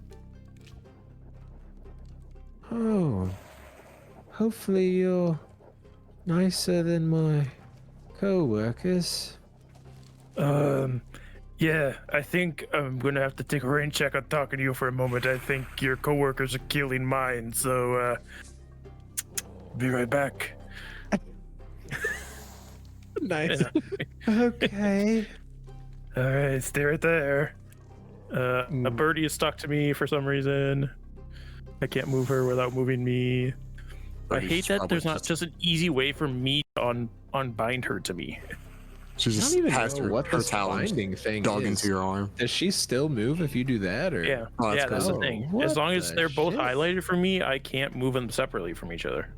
Oh, hopefully you're Nicer than my co-workers. Yeah, I think I'm gonna have to take a rain check on talking to you for a moment. I think your coworkers are killing mine, so be right back. Nice. Okay. All right, stay right there. A birdie is stuck to me for some reason. I can't move her without moving me. I Birdie's hate that probably there's not just an easy way for me to unbind her to me. She I just don't even has know her, what her this talons binding thing dug is. into your arm. Does she still move if you do that, or? Yeah, Oh, that's yeah, that's the cool. thing. What As long as the they're both shit? highlighted for me, I can't move them separately from each other.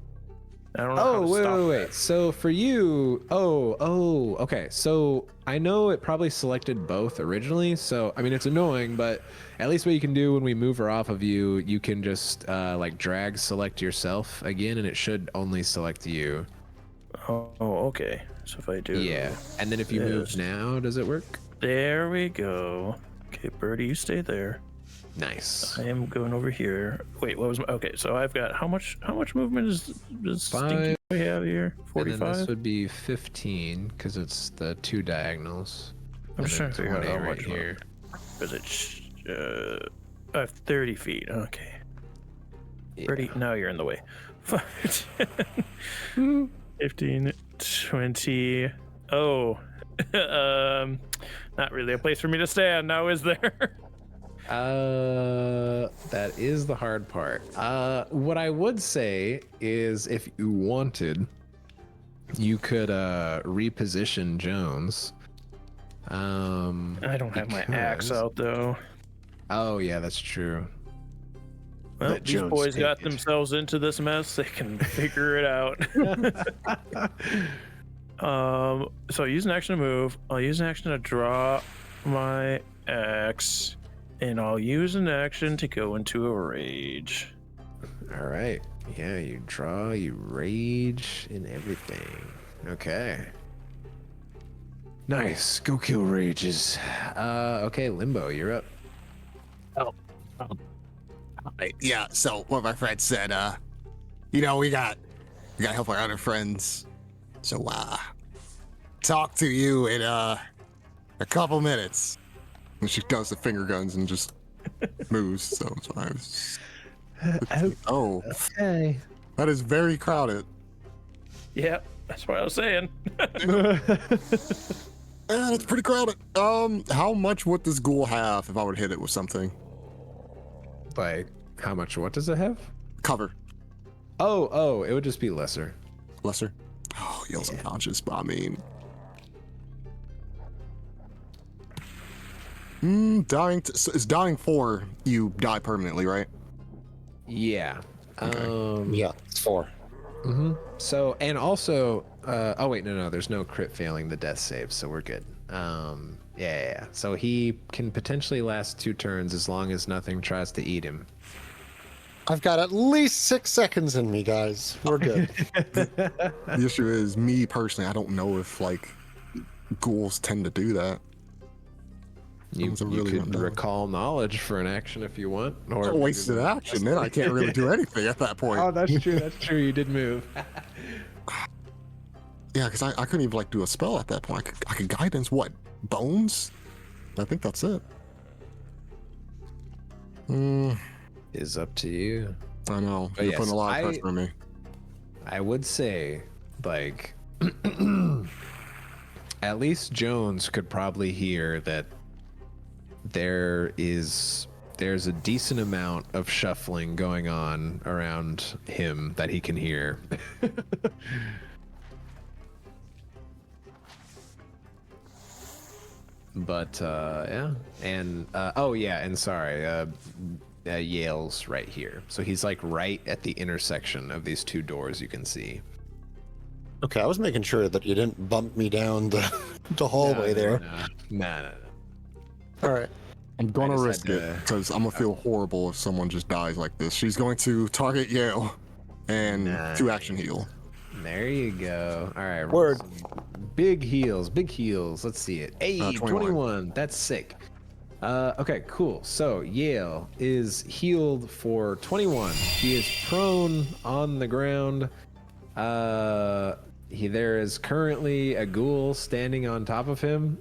I don't know how Oh, to wait, stop wait, that. wait. So for you, okay. So I know it probably selected both originally. So, I mean, it's annoying, but at least what you can do when we move her off of you, you can just like drag select yourself again, and it should only select you. Oh, okay. So if I do, Yeah. And then if you move this. now, does it work? There we go. Okay, Birdie, you stay there. Nice. I am going over here. Wait, what was my? Okay, so I've got how much movement does Stinky 5. Boy have here? And then 45. this would be 15 because it's the 2 diagonals. I'm just trying to figure out how 20 right much here. Is it? I have 30 feet. Okay. Yeah. 30. Now you're in the way. 15, 20. Oh, not really a place for me to stand now, is there? That is the hard part. What I would say is if you wanted, you could reposition Jones. I don't have my axe because- out though. Oh yeah, that's true. Well, Let these Jones boys got take it. themselves into this mess. They can figure it out. So use an action to move. I'll use an action to draw my axe, and I'll use an action to go into a rage. All right. Yeah, you draw, you rage, and everything. Okay. Nice. Go kill rages. Okay, Limbo, you're up. Yeah, so what my friend said, we gotta help our other friends. So talk to you in a couple minutes. And she does the finger guns and just moves, so that's why I was oh, Okay. that is very crowded. Yep, that's what I was saying. Yeah, that's pretty crowded. How much would this ghoul have if I would hit it with something? Like, how much? What does it have? Cover. Oh, it would just be lesser. Lesser. Oh, Yale's unconscious, but I mean. Dying. It's dying 4. You die permanently, right? Yeah. Okay. Yeah, it's 4. So, and also, oh wait, no, there's no crit failing the death save, so we're good. Yeah. So he can potentially last 2 turns as long as nothing tries to eat him. I've got at least 6 seconds in me, guys. We're good. The issue is, me personally, I don't know if like ghouls tend to do that. You Sounds really could unknown. recall knowledge for an action if you want. Or A wasted action, then I can't really do anything at that point. Oh, that's true. That's true. You did move. Yeah, because I couldn't even like do a spell at that point. I could guidance what? Bones? I think that's it. Is up to you. I know. But You're yes, putting a lot of pressure on me. I would say, like, at least Jones could probably hear that there's a decent amount of shuffling going on around him that he can hear. But yeah, and sorry, Yale's right here, so he's like right at the intersection of these 2 doors you can see. Okay, I was making sure that you didn't bump me down the hallway there. No. All right. I'm gonna just risk had it to- because I'm gonna feel horrible if someone just dies like this. She's going to target Yale and 2 action heal. There you go. All right. Word. Big heals. Let's see it. Hey, 21. 21. That's sick. Okay, cool. So Yale is healed for 21. He is prone on the ground. there is currently a ghoul standing on top of him.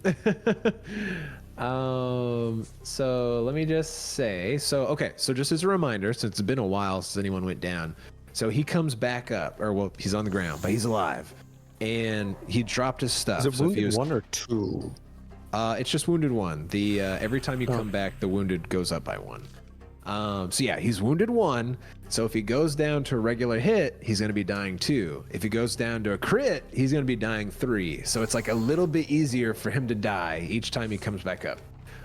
So let me just say, so just as a reminder, since it's been a while since anyone went down, so he comes back up, or well, he's on the ground, but he's alive, and he dropped his stuff. Is it So if wounded he was, 1 or 2? It's just wounded 1. The every time you come back, the wounded goes up by 1. So yeah, he's wounded 1. So if he goes down to a regular hit, he's going to be dying 2. If he goes down to a crit, he's going to be dying 3. So it's like a little bit easier for him to die each time he comes back up.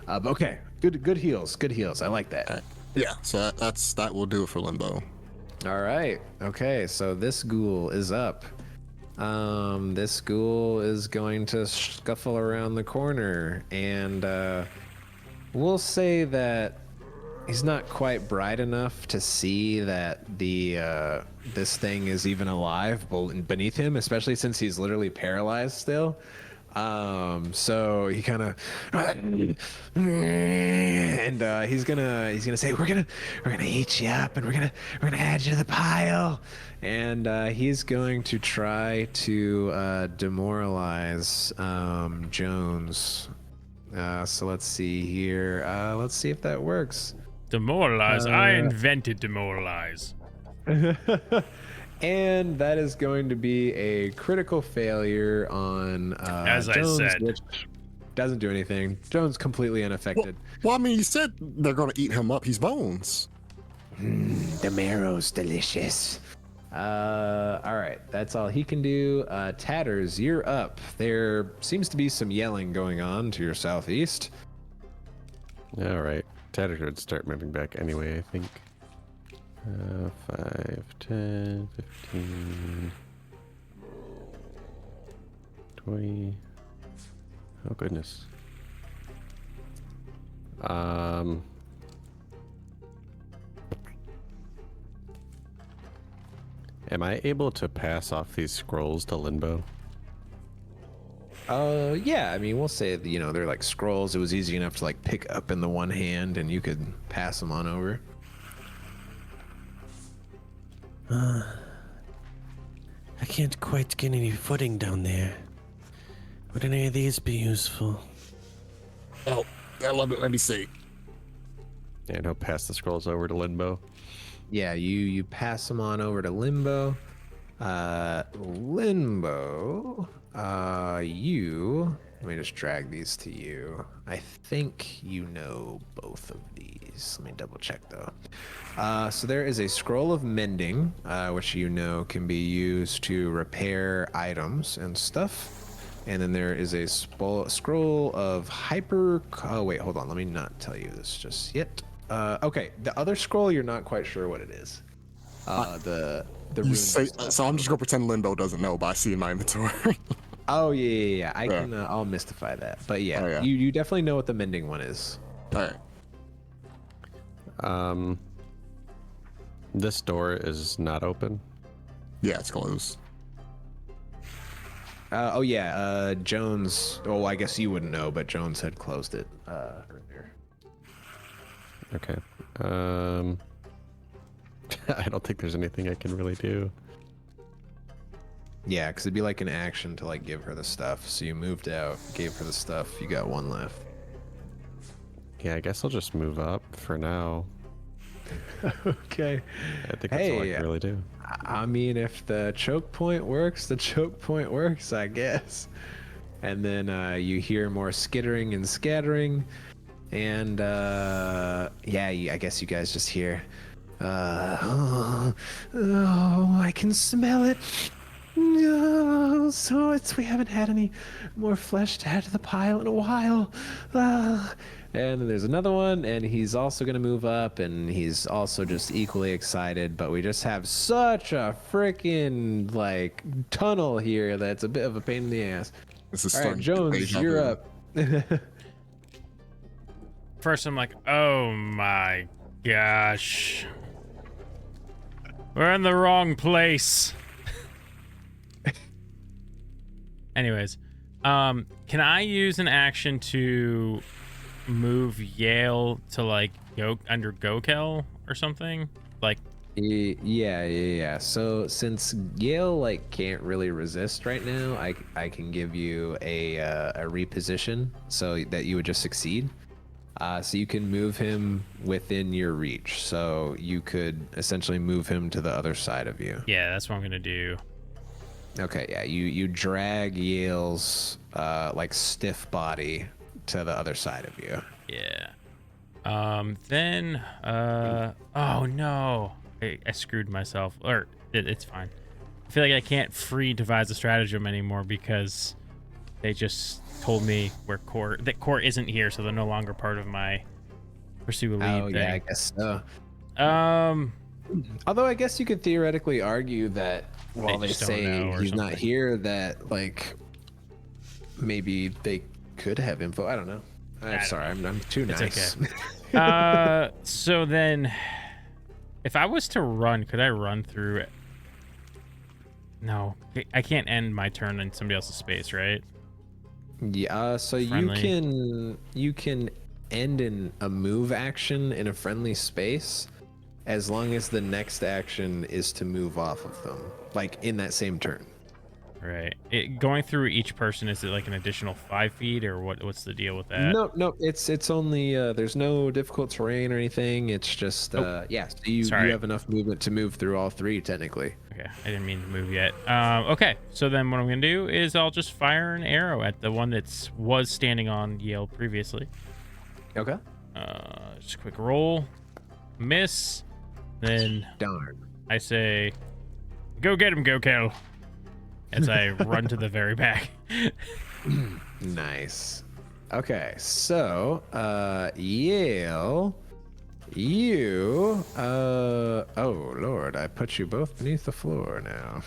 But okay, good heals. I like that. Yeah, so that will do it for Limbo. All right. Okay, so this ghoul is up. This ghoul is going to scuffle around the corner, and we'll say that he's not quite bright enough to see that this thing is even alive beneath him, especially since he's literally paralyzed still. So he kind of and he's gonna say, we're gonna eat you up, and we're gonna add you to the pile, and he's going to try to demoralize Jones. So let's see here. Let's see if that works. Demoralize? I invented demoralize. And that is going to be a critical failure on As Jones, I said. which doesn't do anything. Jones completely unaffected. Well, I mean, you said they're going to eat him up. He's bones. The marrow's delicious. All right, that's all he can do. Tatters, you're up. There seems to be some yelling going on to your southeast. All right. Tatters would start moving back anyway, I think. 5, 10, 15, 20. Oh, goodness. Am I able to pass off these scrolls to Limbo? Yeah, I mean, we'll say that, they're like scrolls. It was easy enough to like pick up in the one hand, and you could pass them on over. I can't quite get any footing down there. Would any of these be useful? Oh, let me see. And he'll pass the scrolls over to Limbo. Yeah, you pass them on over to Limbo. Limbo, let me just drag these to you. I think you know both of these. Let me double check though. So there is a scroll of mending, which can be used to repair items and stuff. And then there is a scroll of hyper. Oh wait, hold on. Let me not tell you this just yet. Okay, the other scroll you're not quite sure what it is. The You say, so I'm just gonna pretend Limbo doesn't know, but I see in my inventory. Oh yeah. I can. I'll mystify that. But yeah, Oh, yeah. You definitely know what the mending one is. All right. This door is not open. Yeah, it's closed. Oh yeah. Jones. Oh, I guess you wouldn't know, but Jones had closed it earlier. Okay. I don't think there's anything I can really do. Yeah, because it'd be like an action to like give her the stuff. So you moved out, gave her the stuff. You got one left. Yeah, I guess I'll just move up for now. Okay. I think that's all I can really do. I mean, if the choke point works, the choke point works, I guess. And then you hear more skittering and scattering. And I guess you guys just hear, oh, I can smell it. No, so we haven't had any more flesh to add to the pile in a while. And then there's another one, and he's also going to move up, and he's also just equally excited, but we just have such a freaking, like, tunnel here that's a bit of a pain in the ass. This is All right, starting to Jones, deja you're vu. up. First, I'm like, oh my gosh. We're in the wrong place. Anyways, can I use an action to move Yale to like go under Gokel or something? Like Yeah. So since Yale like can't really resist right now, I can give you a reposition so that you would just succeed. So you can move him within your reach. So you could essentially move him to the other side of you. Yeah, that's what I'm gonna do. Okay, yeah. You drag Yale's like stiff body to the other side of you. Yeah. Then, oh no, I screwed myself. Or it's fine. I feel like I can't free devise a stratagem anymore because they just told me that core isn't here, so they're no longer part of my pursue a lead thing. Yeah, I guess so. Um, Although I guess you could theoretically argue that while they just don't say know or he's not something. here, that like maybe they could have info. I don't know. I'm sorry, I'm too It's nice. okay. So then, if I was to run, could I run through it? No, I can't end my turn in somebody else's space, right? Yeah, so Friendly. you can end in a move action in a friendly space as long as the next action is to move off of them, like in that same turn. Right. Going through each person, is it like an additional 5 feet, or what's the deal with that? No, it's only there's no difficult terrain or anything. It's just yeah, so you Sorry. have enough movement to move through all three technically. Okay, I didn't mean to move yet. Okay, so then what I'm gonna do is I'll just fire an arrow at the one that was standing on Yale previously. Okay. Just a quick roll, miss, then Darn. I say, "Go get him, go kill," as I run to the very back. Nice. Okay, so Yale, you oh Lord, I put you both beneath the floor now.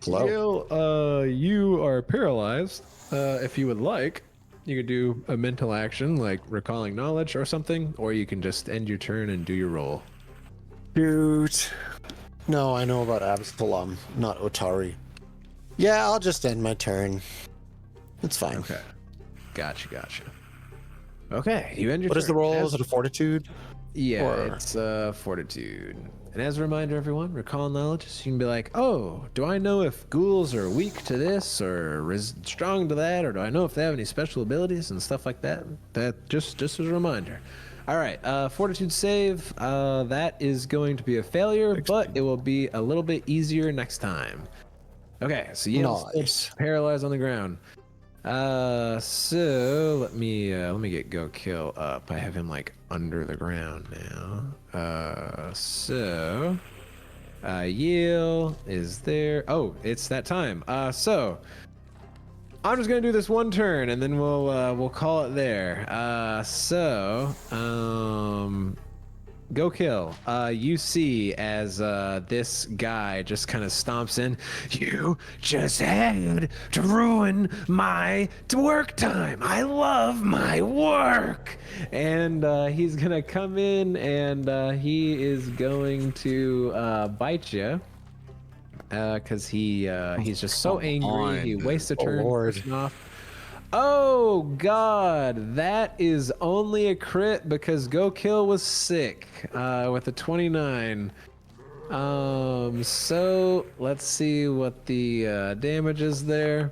Hello. Yale, you are paralyzed. If you would like, you could do a mental action like recalling knowledge or something, or you can just end your turn and do your roll. Shoot. No, I know about Absalom, not Otari. Yeah, I'll just end my turn. It's fine. Okay. Gotcha. Okay, you end your What turn. is the roll? Is it a fortitude? Yeah, Or- it's fortitude. And as a reminder, everyone, recall knowledge. So you can be like, oh, do I know if ghouls are weak to this or strong to that, or do I know if they have any special abilities and stuff like that? That just as a reminder. All right, fortitude save. That is going to be a failure, but it will be a little bit easier next time. Okay, so Yale's Nice. paralyzed on the ground. So let me get Go Kill up. I have him like under the ground now. Yale is there. Oh, it's that time. So I'm just gonna do this one turn and then we'll call it there. Go Kill. You see as this guy just kind of stomps in. You just had to ruin my work time. I love my work. And he's gonna come in and he is going to bite you. Because he's just so angry. He wastes a turn Lord. pushing off. Oh God, that is only a crit because Go Kill was sick with a 29. So let's see what the damage is there.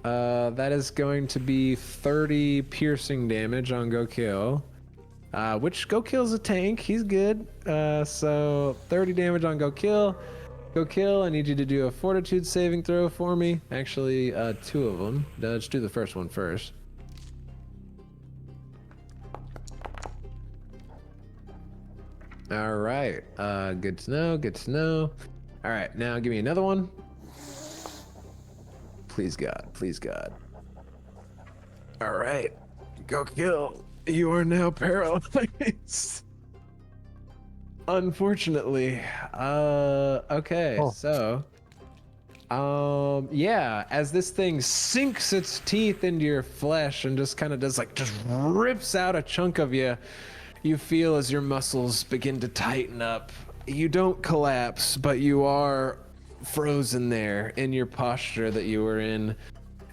That is going to be 30 piercing damage on Go Kill. Which Go Kill's a tank. He's good. So 30 damage on Go Kill. Go Kill, I need you to do a fortitude saving throw for me. Actually, 2 of them. Let's do the first one first. All right. Good to know. All right, now give me another one. Please God. All right. Go Kill. You are now paralyzed. Unfortunately. Okay, so yeah, as this thing sinks its teeth into your flesh and just kind of just rips out a chunk of you, you feel as your muscles begin to tighten up. You don't collapse, but you are frozen there in your posture that you were in.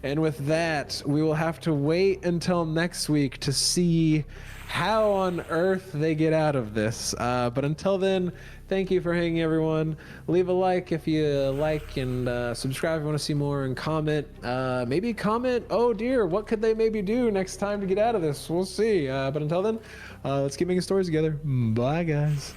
And with that, we will have to wait until next week to see how on earth they get out of this. But until then, thank you for hanging, everyone. Leave a like if you like, and subscribe if you want to see more, and comment. Maybe comment, oh dear, what could they maybe do next time to get out of this? We'll see. But until then, let's keep making stories together. Bye, guys.